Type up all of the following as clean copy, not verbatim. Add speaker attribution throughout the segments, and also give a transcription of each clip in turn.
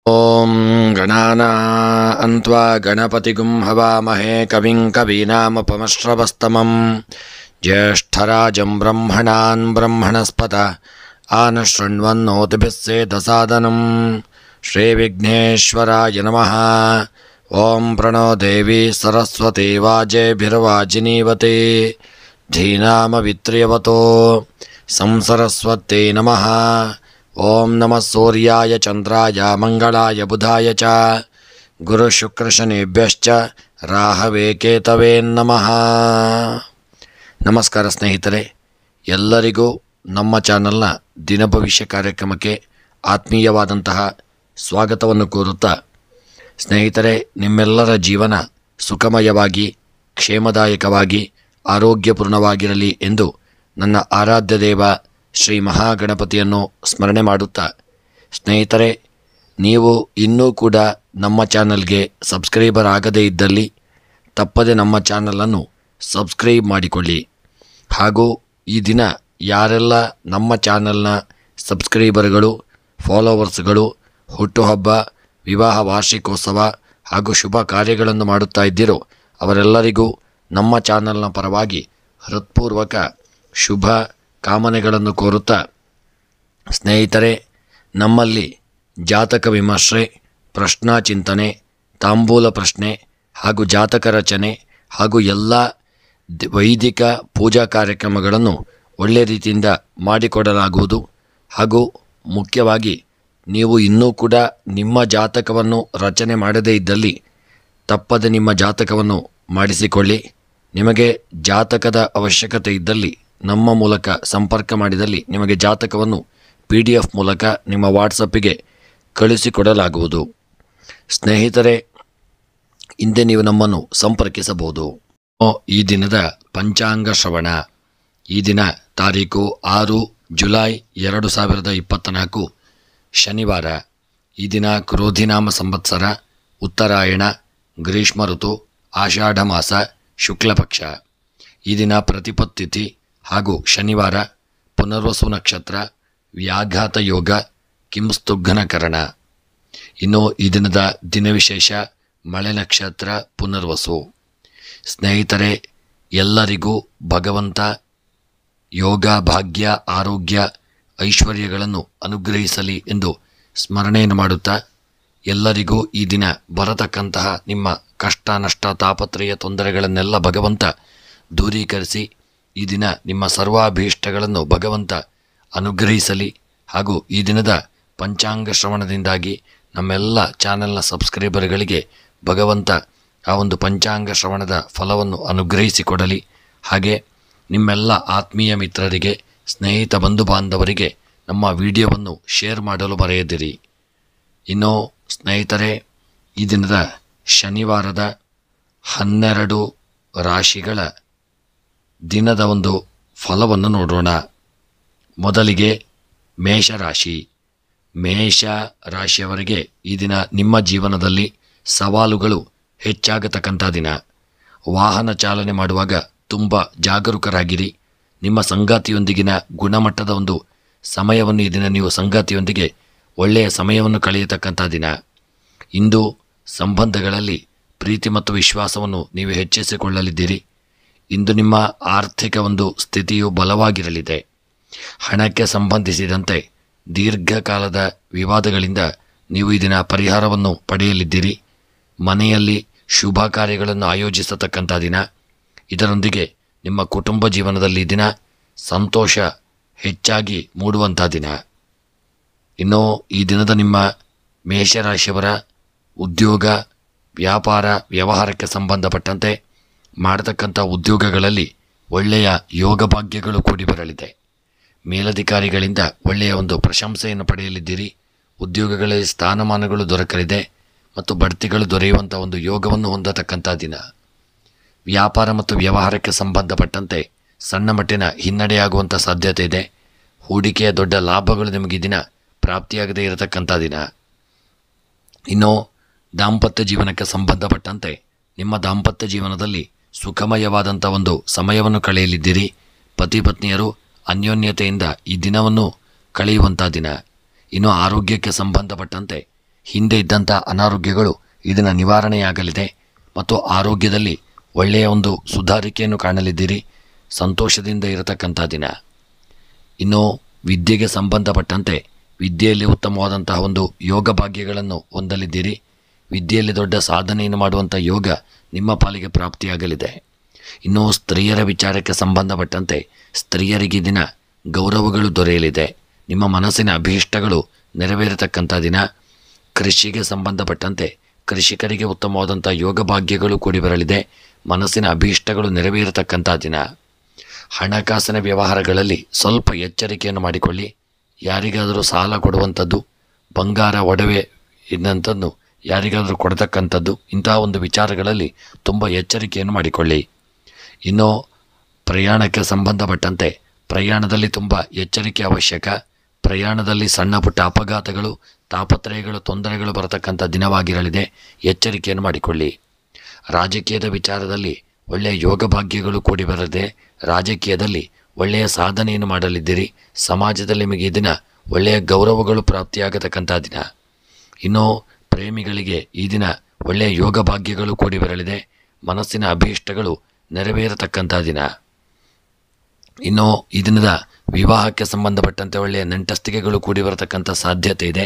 Speaker 1: ಓಂ ಗಣಾನಾನ್ವಾ ಗಣಪತಿಗುಂ ಹವಾಮಹೇ ಕವಿಂ ಕವೀನಾಮುಪಮಶ್ರವಸ್ತಮಂ ಜ್ಯೇಷ್ಠರಾಜಂ ಬ್ರಹ್ಮಣಾನ್ ಬ್ರಹ್ಮಣಸ್ಪತ ಆನಶೃಣ್ವನ್ನೋತಿಭಿಸ್ಸೇದಸಾದನಂ ಶ್ರೀವಿಘ್ನೇಶ್ವರಾಯ ನಮಃ. ಓಂ ಪ್ರಣೋ ದೇವಿ ಸರಸ್ವತಿ ವಾಜೇಭಿರ್ವಾಜಿನೀವತಿ ಧೀನಾಮವಿತ್ರ್ಯವತೋ ಸಂಸರಸ್ವತ್ಯೈ ನಮಃ. ಓಂ ನಮಃ ಸೂರ್ಯಾಯ ಚಂದ್ರಾಯ ಮಂಗಳಾಯ ಬುಧಾಯ ಚ ಗುರುಶುಕ್ರಶನಿಭ್ಯಶ್ಚ ರಾಹವೇ ಕೇತವೇ ನಮಃ. ನಮಸ್ಕಾರ ಸ್ನೇಹಿತರೆ, ಎಲ್ಲರಿಗೂ ನಮ್ಮ ಚಾನಲ್ನ ದಿನಭವಿಷ್ಯ ಕಾರ್ಯಕ್ರಮಕ್ಕೆ ಆತ್ಮೀಯವಾದಂತಹ ಸ್ವಾಗತವನ್ನು ಕೋರುತ್ತಾ, ಸ್ನೇಹಿತರೆ, ನಿಮ್ಮೆಲ್ಲರ ಜೀವನ ಸುಖಮಯವಾಗಿ ಕ್ಷೇಮದಾಯಕವಾಗಿ ಆರೋಗ್ಯಪೂರ್ಣವಾಗಿರಲಿ ಎಂದು ನನ್ನ ಆರಾಧ್ಯ ದೇವ ಶ್ರೀ ಮಹಾಗಣಪತಿಯನ್ನು ಸ್ಮರಣೆ ಮಾಡುತ್ತಾ, ಸ್ನೇಹಿತರೆ, ನೀವು ಇನ್ನೂ ಕೂಡ ನಮ್ಮ ಚಾನಲ್ಗೆ ಸಬ್ಸ್ಕ್ರೈಬರ್ ಆಗದೇ ಇದ್ದಲ್ಲಿ ತಪ್ಪದೆ ನಮ್ಮ ಚಾನಲನ್ನು ಸಬ್ಸ್ಕ್ರೈಬ್ ಮಾಡಿಕೊಳ್ಳಿ. ಹಾಗೂ ಈ ದಿನ ಯಾರೆಲ್ಲ ನಮ್ಮ ಚಾನಲ್ನ ಸಬ್ಸ್ಕ್ರೈಬರ್ಗಳು, ಫಾಲೋವರ್ಸ್ಗಳು ಹುಟ್ಟುಹಬ್ಬ, ವಿವಾಹ ವಾರ್ಷಿಕೋತ್ಸವ ಹಾಗೂ ಶುಭ ಕಾರ್ಯಗಳನ್ನು ಮಾಡುತ್ತಾ ಇದ್ದೀರೋ ಅವರೆಲ್ಲರಿಗೂ ನಮ್ಮ ಚಾನಲ್ನ ಪರವಾಗಿ ಹೃತ್ಪೂರ್ವಕ ಶುಭ ಕಾಮನೆಗಳನ್ನು ಕೋರುತ್ತಾ, ಸ್ನೇಹಿತರೆ, ನಮ್ಮಲ್ಲಿ ಜಾತಕ ವಿಮರ್ಶೆ, ಪ್ರಶ್ನಾ ಚಿಂತನೆ, ತಾಂಬೂಲ ಪ್ರಶ್ನೆ ಹಾಗೂ ಜಾತಕ ರಚನೆ ಹಾಗೂ ಎಲ್ಲ ವೈದಿಕ ಪೂಜಾ ಕಾರ್ಯಕ್ರಮಗಳನ್ನು ಒಳ್ಳೆಯ ರೀತಿಯಿಂದ ಮಾಡಿಕೊಡಲಾಗುವುದು. ಹಾಗೂ ಮುಖ್ಯವಾಗಿ ನೀವು ಇನ್ನೂ ಕೂಡ ನಿಮ್ಮ ಜಾತಕವನ್ನು ರಚನೆ ಮಾಡದೇ ಇದ್ದಲ್ಲಿ ತಪ್ಪದೆ ನಿಮ್ಮ ಜಾತಕವನ್ನು ಮಾಡಿಸಿಕೊಳ್ಳಿ. ನಿಮಗೆ ಜಾತಕದ ಅವಶ್ಯಕತೆ ಇದ್ದಲ್ಲಿ ನಮ್ಮ ಮೂಲಕ ಸಂಪರ್ಕ ಮಾಡಿದಲ್ಲಿ ನಿಮಗೆ ಜಾತಕವನ್ನು PDF ಮೂಲಕ ನಿಮ್ಮ ವಾಟ್ಸಪ್ಪಿಗೆ ಕಳಿಸಿಕೊಡಲಾಗುವುದು. ಸ್ನೇಹಿತರೆ, ಹಿಂದೆ ನೀವು ನಮ್ಮನ್ನು ಸಂಪರ್ಕಿಸಬಹುದು. ಈ ದಿನದ ಪಂಚಾಂಗ ಶ್ರವಣ. ಈ ದಿನ ತಾರೀಕು 6 ಜುಲೈ 2024 ಶನಿವಾರ. ಈ ದಿನ ಕ್ರೋಧಿನಾಮ ಸಂವತ್ಸರ, ಉತ್ತರಾಯಣ, ಗ್ರೀಷ್ಮ ಋತು, ಆಷಾಢ ಮಾಸ, ಶುಕ್ಲಪಕ್ಷ. ಈ ದಿನ ಪ್ರತಿಪತ್ತಿಥಿ ಹಾಗೂ ಶನಿವಾರ, ಪುನರ್ವಸು ನಕ್ಷತ್ರ, ವ್ಯಾಘಾತ ಯೋಗ, ಕಿಂಸ್ತುಘ್ನಕರಣ. ಇನ್ನು ಈ ದಿನದ ದಿನವಿಶೇಷ ಮಳೆ ನಕ್ಷತ್ರ, ಪುನರ್ವಸು. ಸ್ನೇಹಿತರೆ, ಎಲ್ಲರಿಗೂ ಭಗವಂತ ಯೋಗ, ಭಾಗ್ಯ, ಆರೋಗ್ಯ, ಐಶ್ವರ್ಯಗಳನ್ನು ಅನುಗ್ರಹಿಸಲಿ ಎಂದು ಸ್ಮರಣೆಯನ್ನು ಮಾಡುತ್ತಾ, ಎಲ್ಲರಿಗೂ ಈ ದಿನ ಬರತಕ್ಕಂತಹ ನಿಮ್ಮ ಕಷ್ಟ, ನಷ್ಟ, ತಾಪತ್ರಯ, ತೊಂದರೆಗಳನ್ನೆಲ್ಲ ಭಗವಂತ ದೂರೀಕರಿಸಿ ಈ ದಿನ ನಿಮ್ಮ ಸರ್ವಾಭೀಷ್ಟಗಳನ್ನು ಭಗವಂತ ಅನುಗ್ರಹಿಸಲಿ. ಹಾಗೂ ಈ ದಿನದ ಪಂಚಾಂಗ ಶ್ರವಣದಿಂದಾಗಿ ನಮ್ಮೆಲ್ಲ ಚಾನೆಲ್ನ ಸಬ್ಸ್ಕ್ರೈಬರ್ಗಳಿಗೆ ಭಗವಂತ ಆ ಒಂದು ಪಂಚಾಂಗ ಶ್ರವಣದ ಫಲವನ್ನು ಅನುಗ್ರಹಿಸಿಕೊಡಲಿ. ಹಾಗೆ ನಿಮ್ಮೆಲ್ಲ ಆತ್ಮೀಯ ಮಿತ್ರರಿಗೆ, ಸ್ನೇಹಿತ ಬಂಧು ಬಾಂಧವರಿಗೆ ನಮ್ಮ ವಿಡಿಯೋವನ್ನು ಶೇರ್ ಮಾಡಲು ಮರೆಯದಿರಿ. ಇನ್ನು ಸ್ನೇಹಿತರೆ, ಈ ದಿನದ ಶನಿವಾರದ 12 ರಾಶಿಗಳ ದಿನದ ಒಂದು ಫಲವನ್ನು ನೋಡೋಣ. ಮೊದಲಿಗೆ ಮೇಷರಾಶಿ. ಮೇಷ ರಾಶಿಯವರಿಗೆ ಈ ದಿನ ನಿಮ್ಮ ಜೀವನದಲ್ಲಿ ಸವಾಲುಗಳು ಹೆಚ್ಚಾಗತಕ್ಕಂಥ ದಿನ. ವಾಹನ ಚಾಲನೆ ಮಾಡುವಾಗ ತುಂಬ ಜಾಗರೂಕರಾಗಿರಿ. ನಿಮ್ಮ ಸಂಗಾತಿಯೊಂದಿಗಿನ ಗುಣಮಟ್ಟದ ಒಂದು ಸಮಯವನ್ನು ಈ ದಿನ ನೀವು ಸಂಗಾತಿಯೊಂದಿಗೆ ಒಳ್ಳೆಯ ಸಮಯವನ್ನು ಕಳೆಯತಕ್ಕಂಥ ದಿನ. ಇಂದು ಸಂಬಂಧಗಳಲ್ಲಿ ಪ್ರೀತಿ ಮತ್ತು ವಿಶ್ವಾಸವನ್ನು ನೀವು ಹೆಚ್ಚಿಸಿಕೊಳ್ಳಲಿದ್ದೀರಿ. ಇಂದು ನಿಮ್ಮ ಆರ್ಥಿಕ ಒಂದು ಸ್ಥಿತಿಯು ಬಲವಾಗಿರಲಿದೆ. ಹಣಕ್ಕೆ ಸಂಬಂಧಿಸಿದಂತೆ ದೀರ್ಘಕಾಲದ ವಿವಾದಗಳಿಂದ ನೀವು ಈ ದಿನ ಪರಿಹಾರವನ್ನು ಪಡೆಯಲಿದ್ದೀರಿ. ಮನೆಯಲ್ಲಿ ಶುಭ ಕಾರ್ಯಗಳನ್ನು ಆಯೋಜಿಸತಕ್ಕಂಥ ದಿನ. ಇದರೊಂದಿಗೆ ನಿಮ್ಮ ಕುಟುಂಬ ಜೀವನದಲ್ಲಿ ದಿನ ಸಂತೋಷ ಹೆಚ್ಚಾಗಿ ಮೂಡುವಂಥ ದಿನ. ಇನ್ನು ಈ ದಿನದ ನಿಮ್ಮ ಮೇಷರಾಶಿಯವರ ಉದ್ಯೋಗ, ವ್ಯಾಪಾರ, ವ್ಯವಹಾರಕ್ಕೆ ಸಂಬಂಧಪಟ್ಟಂತೆ ಮಾಡತಕ್ಕಂಥ ಉದ್ಯೋಗಗಳಲ್ಲಿ ಒಳ್ಳೆಯ ಯೋಗ ಭಾಗ್ಯಗಳು ಕೂಡಿ ಬರಲಿದೆ. ಮೇಲಧಿಕಾರಿಗಳಿಂದ ಒಳ್ಳೆಯ ಒಂದು ಪ್ರಶಂಸೆಯನ್ನು ಪಡೆಯಲಿದ್ದೀರಿ. ಉದ್ಯೋಗಗಳಲ್ಲಿ ಸ್ಥಾನಮಾನಗಳು ದೊರಕಲಿದೆ ಮತ್ತು ಬಡ್ತಿಗಳು ದೊರೆಯುವಂಥ ಒಂದು ಯೋಗವನ್ನು ಹೊಂದತಕ್ಕಂಥ ದಿನ. ವ್ಯಾಪಾರ ಮತ್ತು ವ್ಯವಹಾರಕ್ಕೆ ಸಂಬಂಧಪಟ್ಟಂತೆ ಸಣ್ಣ ಮಟ್ಟಿನ ಹಿನ್ನಡೆಯಾಗುವಂಥ ಸಾಧ್ಯತೆ ಇದೆ. ಹೂಡಿಕೆಯ ದೊಡ್ಡ ಲಾಭಗಳು ನಿಮಗೆ ಈ ದಿನ ಪ್ರಾಪ್ತಿಯಾಗದೇ ಇರತಕ್ಕಂಥ ದಿನ. ಇನ್ನು ದಾಂಪತ್ಯ ಜೀವನಕ್ಕೆ ಸಂಬಂಧಪಟ್ಟಂತೆ ನಿಮ್ಮ ದಾಂಪತ್ಯ ಜೀವನದಲ್ಲಿ ಸುಖಮಯವಾದಂಥ ಒಂದು ಸಮಯವನ್ನು ಕಳೆಯಲಿದ್ದೀರಿ. ಪತಿ ಪತ್ನಿಯರು ಅನ್ಯೋನ್ಯತೆಯಿಂದ ಈ ದಿನವನ್ನು ಕಳೆಯುವಂಥ ದಿನ. ಇನ್ನು ಆರೋಗ್ಯಕ್ಕೆ ಸಂಬಂಧಪಟ್ಟಂತೆ ಹಿಂದೆ ಇದ್ದಂಥ ಅನಾರೋಗ್ಯಗಳು ಇದನ್ನು ನಿವಾರಣೆಯಾಗಲಿದೆ ಮತ್ತು ಆರೋಗ್ಯದಲ್ಲಿ ಒಳ್ಳೆಯ ಒಂದು ಸುಧಾರಿಕೆಯನ್ನು ಕಾಣಲಿದ್ದೀರಿ. ಸಂತೋಷದಿಂದ ಇರತಕ್ಕಂಥ ದಿನ. ಇನ್ನು ವಿದ್ಯೆಗೆ ಸಂಬಂಧಪಟ್ಟಂತೆ ವಿದ್ಯೆಯಲ್ಲಿ ಉತ್ತಮವಾದಂತಹ ಒಂದು ಯೋಗ ಭಾಗ್ಯಗಳನ್ನು ಹೊಂದಲಿದ್ದೀರಿ. ವಿದ್ಯೆಯಲ್ಲಿ ದೊಡ್ಡ ಸಾಧನೆಯನ್ನು ಮಾಡುವಂಥ ಯೋಗ ನಿಮ್ಮ ಪಾಲಿಗೆ ಪ್ರಾಪ್ತಿಯಾಗಲಿದೆ. ಇನ್ನು ಸ್ತ್ರೀಯರ ವಿಚಾರಕ್ಕೆ ಸಂಬಂಧಪಟ್ಟಂತೆ ಸ್ತ್ರೀಯರಿಗೆ ದಿನ ಗೌರವಗಳು ದೊರೆಯಲಿದೆ. ನಿಮ್ಮ ಮನಸ್ಸಿನ ಅಭೀಷ್ಟಗಳು ನೆರವೇರತಕ್ಕಂಥ ದಿನ. ಕೃಷಿಗೆ ಸಂಬಂಧಪಟ್ಟಂತೆ ಕೃಷಿಕರಿಗೆ ಉತ್ತಮವಾದಂಥ ಯೋಗ ಭಾಗ್ಯಗಳು ಕೂಡಿ ಬರಲಿದೆ. ಮನಸ್ಸಿನ ಅಭೀಷ್ಟಗಳು ನೆರವೇರತಕ್ಕಂಥ ದಿನ. ಹಣಕಾಸಿನ ವ್ಯವಹಾರಗಳಲ್ಲಿ ಸ್ವಲ್ಪ ಎಚ್ಚರಿಕೆಯನ್ನು ಮಾಡಿಕೊಳ್ಳಿ. ಯಾರಿಗಾದರೂ ಸಾಲ ಕೊಡುವಂಥದ್ದು, ಬಂಗಾರ ಒಡವೆ ಇದ್ದಂಥದ್ದು ಯಾರಿಗಾದರೂ ಕೊಡತಕ್ಕಂಥದ್ದು, ಇಂತಹ ಒಂದು ವಿಚಾರಗಳಲ್ಲಿ ತುಂಬ ಎಚ್ಚರಿಕೆಯನ್ನು ಮಾಡಿಕೊಳ್ಳಿ. ಇನ್ನು ಪ್ರಯಾಣಕ್ಕೆ ಸಂಬಂಧಪಟ್ಟಂತೆ ಪ್ರಯಾಣದಲ್ಲಿ ತುಂಬ ಎಚ್ಚರಿಕೆ ಅವಶ್ಯಕ. ಪ್ರಯಾಣದಲ್ಲಿ ಸಣ್ಣ ಪುಟ್ಟ ಅಪಘಾತಗಳು, ತಾಪತ್ರಯಗಳು, ತೊಂದರೆಗಳು ಬರತಕ್ಕಂಥ ದಿನವಾಗಿರಲಿದೆ. ಎಚ್ಚರಿಕೆಯನ್ನು ಮಾಡಿಕೊಳ್ಳಿ. ರಾಜಕೀಯದ ವಿಚಾರದಲ್ಲಿ ಒಳ್ಳೆಯ ಯೋಗ ಭಾಗ್ಯಗಳು ಕೂಡಿ ಬರಲಿದೆ. ರಾಜಕೀಯದಲ್ಲಿ ಒಳ್ಳೆಯ ಸಾಧನೆಯನ್ನು ಮಾಡಲಿದ್ದೀರಿ. ಸಮಾಜದಲ್ಲಿ ನಿಮಗೆ ಈ ದಿನ ಒಳ್ಳೆಯ ಗೌರವಗಳು ಪ್ರಾಪ್ತಿಯಾಗತಕ್ಕಂಥ ದಿನ. ಇನ್ನು ಪ್ರೇಮಿಗಳಿಗೆ ಈ ದಿನ ಒಳ್ಳೆಯ ಯೋಗ ಭಾಗ್ಯಗಳು ಕೂಡಿ ಬರಲಿದೆ. ಮನಸ್ಸಿನ ಅಭೀಷ್ಟಗಳು ನೆರವೇರತಕ್ಕಂಥ ದಿನ. ಇನ್ನು ಈ ದಿನದ ವಿವಾಹಕ್ಕೆ ಸಂಬಂಧಪಟ್ಟಂತೆ ಒಳ್ಳೆಯ ನೆಂಟಸ್ತಿಕೆಗಳು ಕೂಡಿ ಬರತಕ್ಕಂಥ ಸಾಧ್ಯತೆ ಇದೆ.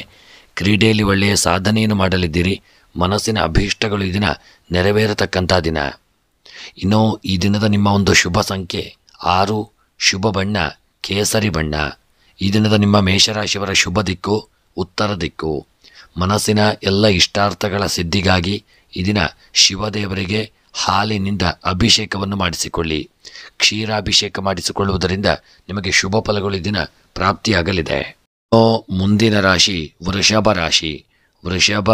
Speaker 1: ಕ್ರೀಡೆಯಲ್ಲಿ ಒಳ್ಳೆಯ ಸಾಧನೆಯನ್ನು ಮಾಡಲಿದ್ದೀರಿ. ಮನಸ್ಸಿನ ಅಭೀಷ್ಟಗಳು ಈ ದಿನ ನೆರವೇರತಕ್ಕಂಥ ದಿನ. ಇನ್ನು ಈ ದಿನದ ನಿಮ್ಮ ಒಂದು ಶುಭ ಸಂಖ್ಯೆ 6, ಶುಭ ಬಣ್ಣ ಕೇಸರಿ ಬಣ್ಣ. ಈ ದಿನದ ನಿಮ್ಮ ಮೇಷರಾಶಿಯವರ ಶುಭ ದಿಕ್ಕು ಉತ್ತರ ದಿಕ್ಕು. ಮನಸ್ಸಿನ ಎಲ್ಲ ಇಷ್ಟಾರ್ಥಗಳ ಸಿದ್ಧಿಗಾಗಿ ಈ ದಿನ ಶಿವದೇವರಿಗೆ ಹಾಲಿನಿಂದ ಅಭಿಷೇಕವನ್ನು ಮಾಡಿಸಿಕೊಳ್ಳಿ. ಕ್ಷೀರಾಭಿಷೇಕ ಮಾಡಿಸಿಕೊಳ್ಳುವುದರಿಂದ ನಿಮಗೆ ಶುಭ ಫಲಗಳು ಈ ದಿನ ಪ್ರಾಪ್ತಿಯಾಗಲಿದೆ. ಮುಂದಿನ ರಾಶಿ ವೃಷಭ ರಾಶಿ. ವೃಷಭ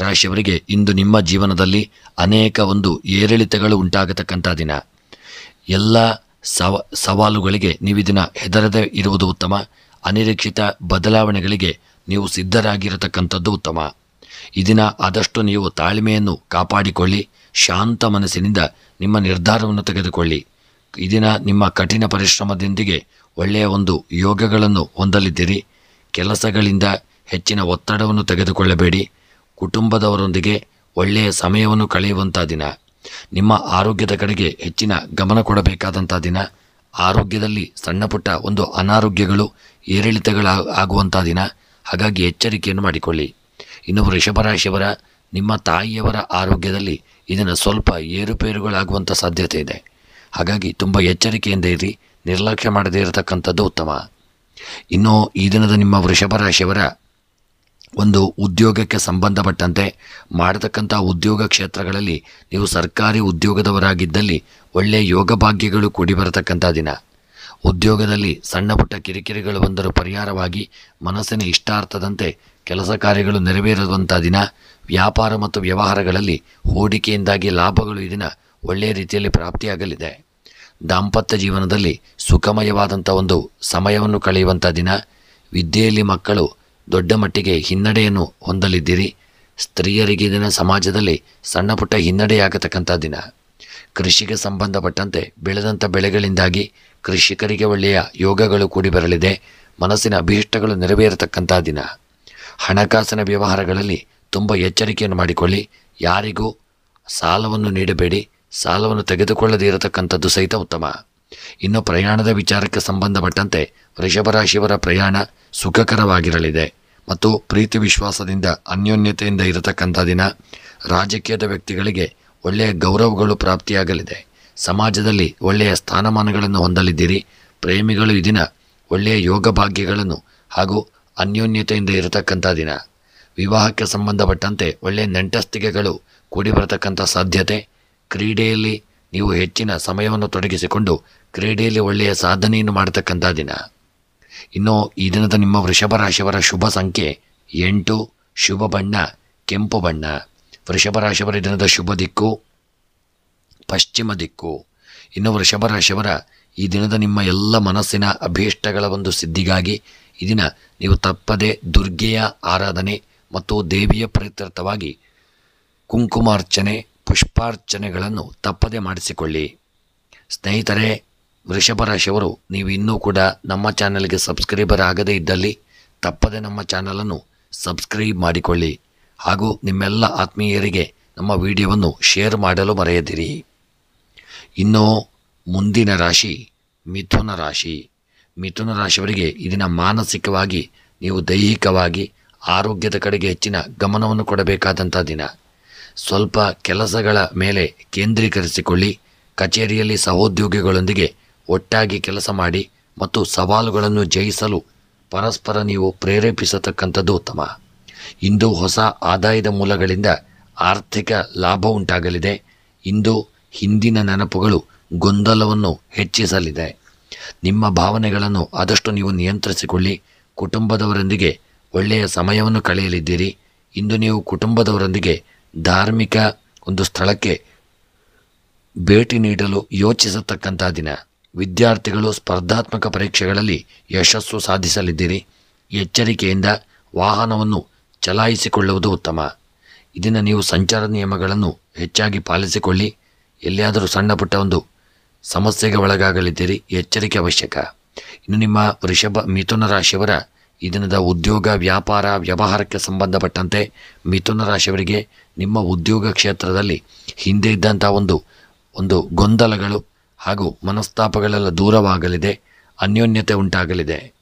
Speaker 1: ರಾಶಿಯವರಿಗೆ ಇಂದು ನಿಮ್ಮ ಜೀವನದಲ್ಲಿ ಅನೇಕ ಒಂದು ಏರಿಳಿತಗಳು ಉಂಟಾಗತಕ್ಕಂಥ ದಿನ. ಎಲ್ಲ ಸವಾಲುಗಳಿಗೆ ನೀವು ದಿನ ಹೆದರದೇ ಇರುವುದು ಉತ್ತಮ. ಅನಿರೀಕ್ಷಿತ ಬದಲಾವಣೆಗಳಿಗೆ ನೀವು ಸಿದ್ಧರಾಗಿರತಕ್ಕಂಥದ್ದು ಉತ್ತಮ. ಈ ದಿನ ಆದಷ್ಟು ನೀವು ತಾಳ್ಮೆಯನ್ನು ಕಾಪಾಡಿಕೊಳ್ಳಿ. ಶಾಂತ ಮನಸ್ಸಿನಿಂದ ನಿಮ್ಮ ನಿರ್ಧಾರವನ್ನು ತೆಗೆದುಕೊಳ್ಳಿ. ಈ ದಿನ ನಿಮ್ಮ ಕಠಿಣ ಪರಿಶ್ರಮದೊಂದಿಗೆ ಒಳ್ಳೆಯ ಒಂದು ಯೋಗಗಳನ್ನು ಹೊಂದಲಿದ್ದೀರಿ. ಕೆಲಸಗಳಿಂದ ಹೆಚ್ಚಿನ ಒತ್ತಡವನ್ನು ತೆಗೆದುಕೊಳ್ಳಬೇಡಿ. ಕುಟುಂಬದವರೊಂದಿಗೆ ಒಳ್ಳೆಯ ಸಮಯವನ್ನು ಕಳೆಯುವಂಥ ದಿನ. ನಿಮ್ಮ ಆರೋಗ್ಯದ ಕಡೆಗೆ ಹೆಚ್ಚಿನ ಗಮನ ಕೊಡಬೇಕಾದಂಥ ದಿನ. ಆರೋಗ್ಯದಲ್ಲಿ ಸಣ್ಣ ಪುಟ್ಟ ಒಂದು ಅನಾರೋಗ್ಯಗಳು ಏರಿಳಿತಗಳಾಗುವಂಥ ದಿನ. ಹಾಗಾಗಿ ಎಚ್ಚರಿಕೆಯನ್ನು ಮಾಡಿಕೊಳ್ಳಿ. ಇನ್ನು ವೃಷಭ ರಾಶಿಯವರ ನಿಮ್ಮ ತಾಯಿಯವರ ಆರೋಗ್ಯದಲ್ಲಿ ಇದನ್ನು ಸ್ವಲ್ಪ ಏರುಪೇರುಗಳಾಗುವಂಥ ಸಾಧ್ಯತೆ ಇದೆ. ಹಾಗಾಗಿ ತುಂಬ ಎಚ್ಚರಿಕೆಯಿಂದ ಇರಿ. ನಿರ್ಲಕ್ಷ್ಯ ಮಾಡದೇ ಇರತಕ್ಕಂಥದ್ದು ಉತ್ತಮ. ಇನ್ನು ಈ ದಿನದ ನಿಮ್ಮ ವೃಷಭ ರಾಶಿಯವರ ಒಂದು ಉದ್ಯೋಗಕ್ಕೆ ಸಂಬಂಧಪಟ್ಟಂತೆ ಮಾಡತಕ್ಕಂಥ ಉದ್ಯೋಗ ಕ್ಷೇತ್ರಗಳಲ್ಲಿ ನೀವು ಸರ್ಕಾರಿ ಉದ್ಯೋಗದವರಾಗಿದ್ದಲ್ಲಿ ಒಳ್ಳೆಯ ಯೋಗ ಭಾಗ್ಯಗಳು ಕೂಡಿ ಬರತಕ್ಕಂಥ ದಿನ. ಉದ್ಯೋಗದಲ್ಲಿ ಸಣ್ಣ ಪುಟ್ಟ ಕಿರಿಕಿರಿಗಳು ಬಂದರೂ ಪರಿಹಾರವಾಗಿ ಮನಸ್ಸಿನ ಇಷ್ಟಾರ್ಥದಂತೆ ಕೆಲಸ ಕಾರ್ಯಗಳು ನೆರವೇರುವಂಥ ದಿನ. ವ್ಯಾಪಾರ ಮತ್ತು ವ್ಯವಹಾರಗಳಲ್ಲಿ ಹೂಡಿಕೆಯಿಂದಾಗಿ ಲಾಭಗಳು ಈ ದಿನ ಒಳ್ಳೆಯ ರೀತಿಯಲ್ಲಿ ಪ್ರಾಪ್ತಿಯಾಗಲಿದೆ. ದಾಂಪತ್ಯ ಜೀವನದಲ್ಲಿ ಸುಖಮಯವಾದಂಥ ಒಂದು ಸಮಯವನ್ನು ಕಳೆಯುವಂಥ ದಿನ. ವಿದ್ಯೆಯಲ್ಲಿ ಮಕ್ಕಳು ದೊಡ್ಡ ಮಟ್ಟಿಗೆ ಹಿನ್ನಡೆಯನ್ನು ಹೊಂದಲಿದ್ದೀರಿ. ಸ್ತ್ರೀಯರಿಗೆ ದಿನ ಸಮಾಜದಲ್ಲಿ ಸಣ್ಣ ಪುಟ್ಟ ಹಿನ್ನಡೆಯಾಗತಕ್ಕಂಥ ದಿನ. ಕೃಷಿಗೆ ಸಂಬಂಧಪಟ್ಟಂತೆ ಬೆಳೆದಂಥ ಬೆಳೆಗಳಿಂದಾಗಿ ಕೃಷಿಕರಿಗೆ ಒಳ್ಳೆಯ ಯೋಗಗಳು ಕೂಡಿ ಬರಲಿದೆ. ಮನಸ್ಸಿನ ಅಭೀಷ್ಟಗಳು ನೆರವೇರತಕ್ಕಂಥ ದಿನ. ಹಣಕಾಸಿನ ವ್ಯವಹಾರಗಳಲ್ಲಿ ತುಂಬ ಎಚ್ಚರಿಕೆಯನ್ನು ಮಾಡಿಕೊಳ್ಳಿ. ಯಾರಿಗೂ ಸಾಲವನ್ನು ನೀಡಬೇಡಿ. ಸಾಲವನ್ನು ತೆಗೆದುಕೊಳ್ಳದೇ ಇರತಕ್ಕಂಥದ್ದು ಸಹಿತ ಉತ್ತಮ. ಇನ್ನು ಪ್ರಯಾಣದ ವಿಚಾರಕ್ಕೆ ಸಂಬಂಧಪಟ್ಟಂತೆ ವೃಷಭ ರಾಶಿಯವರ ಪ್ರಯಾಣ ಸುಖಕರವಾಗಿರಲಿದೆ ಮತ್ತು ಪ್ರೀತಿ ವಿಶ್ವಾಸದಿಂದ ಅನ್ಯೋನ್ಯತೆಯಿಂದ ಇರತಕ್ಕಂಥ ದಿನ. ರಾಜಕೀಯದ ವ್ಯಕ್ತಿಗಳಿಗೆ ಒಳ್ಳೆಯ ಗೌರವಗಳು ಪ್ರಾಪ್ತಿಯಾಗಲಿದೆ. ಸಮಾಜದಲ್ಲಿ ಒಳ್ಳೆಯ ಸ್ಥಾನಮಾನಗಳನ್ನು ಹೊಂದಲಿದ್ದೀರಿ. ಪ್ರೇಮಿಗಳು ಈ ದಿನ ಒಳ್ಳೆಯ ಯೋಗ ಭಾಗ್ಯಗಳನ್ನು ಹಾಗೂ ಅನ್ಯೋನ್ಯತೆಯಿಂದ ಇರತಕ್ಕಂಥ ದಿನ. ವಿವಾಹಕ್ಕೆ ಸಂಬಂಧಪಟ್ಟಂತೆ ಒಳ್ಳೆಯ ನೆಂಟಸ್ತಿಕೆಗಳು ಕೂಡಿ ಬರತಕ್ಕಂಥ ಸಾಧ್ಯತೆ. ಕ್ರೀಡೆಯಲ್ಲಿ ನೀವು ಹೆಚ್ಚಿನ ಸಮಯವನ್ನು ತೊಡಗಿಸಿಕೊಂಡು ಕ್ರೀಡೆಯಲ್ಲಿ ಒಳ್ಳೆಯ ಸಾಧನೆಯನ್ನು ಮಾಡತಕ್ಕಂಥ ದಿನ. ಇನ್ನು ಈ ದಿನದ ನಿಮ್ಮ ವೃಷಭ ರಾಶಿಯವರ ಶುಭ ಸಂಖ್ಯೆ 8, ಶುಭ ಬಣ್ಣ ಕೆಂಪು ಬಣ್ಣ. ವೃಷಭ ರಾಶಿಯವರ ದಿನದ ಶುಭ ದಿಕ್ಕು ಪಶ್ಚಿಮ ದಿಕ್ಕು. ಇನ್ನು ವೃಷಭ ರಾಶಿಯವರ ಈ ದಿನದ ನಿಮ್ಮ ಎಲ್ಲ ಮನಸ್ಸಿನ ಅಭೀಷ್ಟಗಳ ಒಂದು ಸಿದ್ಧಿಗಾಗಿ ಈ ದಿನ ನೀವು ತಪ್ಪದೆ ದುರ್ಗೆಯ ಆರಾಧನೆ ಮತ್ತು ದೇವಿಯ ಪ್ರೀತ್ಯರ್ಥವಾಗಿ ಕುಂಕುಮಾರ್ಚನೆ, ಪುಷ್ಪಾರ್ಚನೆಗಳನ್ನು ತಪ್ಪದೆ ಮಾಡಿಸಿಕೊಳ್ಳಿ. ಸ್ನೇಹಿತರೆ, ವೃಷಭ ರಾಶಿಯವರು ನೀವು ಇನ್ನೂ ಕೂಡ ನಮ್ಮ ಚಾನಲ್ಗೆ ಸಬ್ಸ್ಕ್ರೈಬರ್ ಆಗದೇ ಇದ್ದಲ್ಲಿ ತಪ್ಪದೆ ನಮ್ಮ ಚಾನಲನ್ನು ಸಬ್ಸ್ಕ್ರೈಬ್ ಮಾಡಿಕೊಳ್ಳಿ. ಹಾಗೂ ನಿಮ್ಮೆಲ್ಲ ಆತ್ಮೀಯರಿಗೆ ನಮ್ಮ ವಿಡಿಯೋವನ್ನು ಶೇರ್ ಮಾಡಲು ಮರೆಯದಿರಿ. ಇನ್ನು ಮುಂದಿನ ರಾಶಿ ಮಿಥುನ ರಾಶಿ. ಮಿಥುನ ರಾಶಿಯವರಿಗೆ ಈ ದಿನ ಮಾನಸಿಕವಾಗಿ ನೀವು ದೈಹಿಕವಾಗಿ ಆರೋಗ್ಯದ ಕಡೆಗೆ ಹೆಚ್ಚಿನ ಗಮನವನ್ನು ಕೊಡಬೇಕಾದಂಥ ದಿನ. ಸ್ವಲ್ಪ ಕೆಲಸಗಳ ಮೇಲೆ ಕೇಂದ್ರೀಕರಿಸಿಕೊಳ್ಳಿ. ಕಚೇರಿಯಲ್ಲಿ ಸಹೋದ್ಯೋಗಿಗಳೊಂದಿಗೆ ಒಟ್ಟಾಗಿ ಕೆಲಸ ಮಾಡಿ ಮತ್ತು ಸವಾಲುಗಳನ್ನು ಜಯಿಸಲು ಪರಸ್ಪರ ನೀವು ಪ್ರೇರೇಪಿಸತಕ್ಕಂಥದ್ದು ಉತ್ತಮ. ಇಂದು ಹೊಸ ಆದಾಯದ ಮೂಲಗಳಿಂದ ಆರ್ಥಿಕ ಲಾಭ ಉಂಟಾಗಲಿದೆ. ಇಂದು ಹಿಂದಿನ ನೆನಪುಗಳು ಗೊಂದಲವನ್ನು ಹೆಚ್ಚಿಸಲಿದೆ. ನಿಮ್ಮ ಭಾವನೆಗಳನ್ನು ಆದಷ್ಟು ನೀವು ನಿಯಂತ್ರಿಸಿಕೊಳ್ಳಿ. ಕುಟುಂಬದವರೊಂದಿಗೆ ಒಳ್ಳೆಯ ಸಮಯವನ್ನು ಕಳೆಯಲಿದ್ದೀರಿ. ಇಂದು ನೀವು ಕುಟುಂಬದವರೊಂದಿಗೆ ಧಾರ್ಮಿಕ ಒಂದು ಸ್ಥಳಕ್ಕೆ ಭೇಟಿ ನೀಡಲು ಯೋಚಿಸತಕ್ಕಂಥ ದಿನ. ವಿದ್ಯಾರ್ಥಿಗಳು ಸ್ಪರ್ಧಾತ್ಮಕ ಪರೀಕ್ಷೆಗಳಲ್ಲಿ ಯಶಸ್ಸು ಸಾಧಿಸಲಿದ್ದೀರಿ. ಎಚ್ಚರಿಕೆಯಿಂದ ವಾಹನವನ್ನು ಚಲಾಯಿಸಿಕೊಳ್ಳುವುದು ಉತ್ತಮ. ಇದನ್ನು ನೀವು ಸಂಚಾರ ನಿಯಮಗಳನ್ನು ಹೆಚ್ಚಾಗಿ ಪಾಲಿಸಿಕೊಳ್ಳಿ. ಎಲ್ಲಿಯಾದರೂ ಸಣ್ಣ ಪುಟ್ಟ ಒಂದು ಸಮಸ್ಯೆಗೆ ಒಳಗಾಗಲಿದ್ದೀರಿ, ಎಚ್ಚರಿಕೆ ಅವಶ್ಯಕ. ಇನ್ನು ನಿಮ್ಮ ಮಿಥುನ ರಾಶಿಯವರ ಈ ದಿನದ ಉದ್ಯೋಗ, ವ್ಯಾಪಾರ, ವ್ಯವಹಾರಕ್ಕೆ ಸಂಬಂಧಪಟ್ಟಂತೆ ಮಿಥುನ ರಾಶಿಯವರಿಗೆ ನಿಮ್ಮ ಉದ್ಯೋಗ ಕ್ಷೇತ್ರದಲ್ಲಿ ಹಿಂದೆ ಇದ್ದಂಥ ಒಂದು ಗೊಂದಲಗಳು ಹಾಗೂ ಮನಸ್ತಾಪಗಳೆಲ್ಲ ದೂರವಾಗಲಿದೆ. ಅನ್ಯೋನ್ಯತೆ ಉಂಟಾಗಲಿದೆ.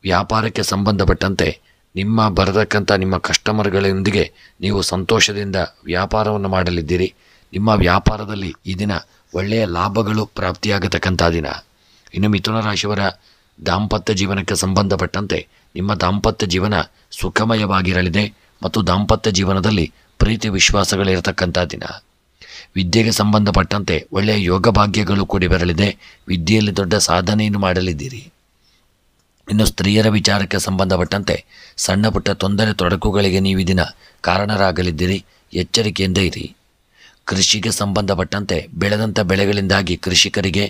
Speaker 1: ವ್ಯಾಪಾರಕ್ಕೆ ಸಂಬಂಧಪಟ್ಟಂತೆ ನಿಮ್ಮ ಕಸ್ಟಮರ್ಗಳೊಂದಿಗೆ ನೀವು ಸಂತೋಷದಿಂದ ವ್ಯಾಪಾರವನ್ನು ಮಾಡಲಿದ್ದೀರಿ. ನಿಮ್ಮ ವ್ಯಾಪಾರದಲ್ಲಿ ಈ ದಿನ ಒಳ್ಳೆಯ ಲಾಭಗಳು ಪ್ರಾಪ್ತಿಯಾಗತಕ್ಕಂಥ ದಿನ. ಇನ್ನು ಮಿಥುನ ರಾಶಿಯವರ ದಾಂಪತ್ಯ ಜೀವನಕ್ಕೆ ಸಂಬಂಧಪಟ್ಟಂತೆ ನಿಮ್ಮ ದಾಂಪತ್ಯ ಜೀವನ ಸುಖಮಯವಾಗಿರಲಿದೆ ಮತ್ತು ದಾಂಪತ್ಯ ಜೀವನದಲ್ಲಿ ಪ್ರೀತಿ ವಿಶ್ವಾಸಗಳಿರತಕ್ಕಂಥ ದಿನ. ವಿದ್ಯೆಗೆ ಸಂಬಂಧಪಟ್ಟಂತೆ ಒಳ್ಳೆಯ ಯೋಗ ಭಾಗ್ಯಗಳು ಕೂಡಿ ಬರಲಿದೆ. ವಿದ್ಯೆಯಲ್ಲಿ ದೊಡ್ಡ ಸಾಧನೆಯನ್ನು ಮಾಡಲಿದ್ದೀರಿ. ಇನ್ನು ಸ್ತ್ರೀಯರ ವಿಚಾರಕ್ಕೆ ಸಂಬಂಧಪಟ್ಟಂತೆ ಸಣ್ಣ ಪುಟ್ಟ ತೊಂದರೆ ತೊಡಕುಗಳಿಗೆ ನೀವು ಈ ದಿನ ಕಾರಣರಾಗಲಿದ್ದೀರಿ. ಎಚ್ಚರಿಕೆಯಿಂದ ಇರಿ. ಕೃಷಿಗೆ ಸಂಬಂಧಪಟ್ಟಂತೆ ಬೆಳೆದಂಥ ಬೆಳೆಗಳಿಂದಾಗಿ ಕೃಷಿಕರಿಗೆ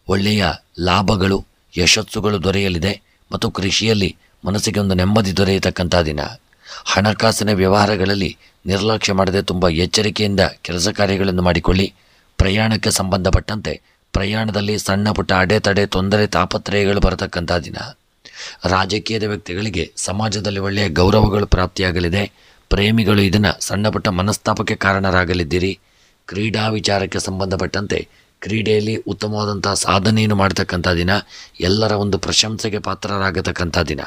Speaker 1: ಒಳ್ಳೆಯ ಲಾಭಗಳು, ಯಶಸ್ಸುಗಳು ದೊರೆಯಲಿದೆ ಮತ್ತು ಕೃಷಿಯಲ್ಲಿ ಮನಸ್ಸಿಗೆ ಒಂದು ನೆಮ್ಮದಿ ದೊರೆಯತಕ್ಕಂಥ ದಿನ. ಹಣಕಾಸಿನ ವ್ಯವಹಾರಗಳಲ್ಲಿ ನಿರ್ಲಕ್ಷ್ಯ ಮಾಡದೆ ತುಂಬ ಎಚ್ಚರಿಕೆಯಿಂದ ಕೆಲಸ ಕಾರ್ಯಗಳನ್ನು ಮಾಡಿಕೊಳ್ಳಿ. ಪ್ರಯಾಣಕ್ಕೆ ಸಂಬಂಧಪಟ್ಟಂತೆ ಪ್ರಯಾಣದಲ್ಲಿ ಸಣ್ಣ ಪುಟ್ಟ ಅಡೆತಡೆ, ತೊಂದರೆ, ತಾಪತ್ರಯಗಳು ಬರತಕ್ಕಂಥ ದಿನ. ರಾಜಕೀಯದ ವ್ಯಕ್ತಿಗಳಿಗೆ ಸಮಾಜದಲ್ಲಿ ಒಳ್ಳೆಯ ಗೌರವಗಳು ಪ್ರಾಪ್ತಿಯಾಗಲಿದೆ. ಪ್ರೇಮಿಗಳು ಇದನ್ನು ಸಣ್ಣ ಪುಟ್ಟ ಮನಸ್ತಾಪಕ್ಕೆ ಕಾರಣರಾಗಲಿದ್ದೀರಿ. ಕ್ರೀಡಾ ವಿಚಾರಕ್ಕೆ ಸಂಬಂಧಪಟ್ಟಂತೆ ಕ್ರೀಡೆಯಲ್ಲಿ ಉತ್ತಮವಾದಂಥ ಸಾಧನೆಯನ್ನು ಮಾಡತಕ್ಕಂಥ ದಿನ. ಎಲ್ಲರ ಒಂದು ಪ್ರಶಂಸೆಗೆ ಪಾತ್ರರಾಗತಕ್ಕಂಥ ದಿನ.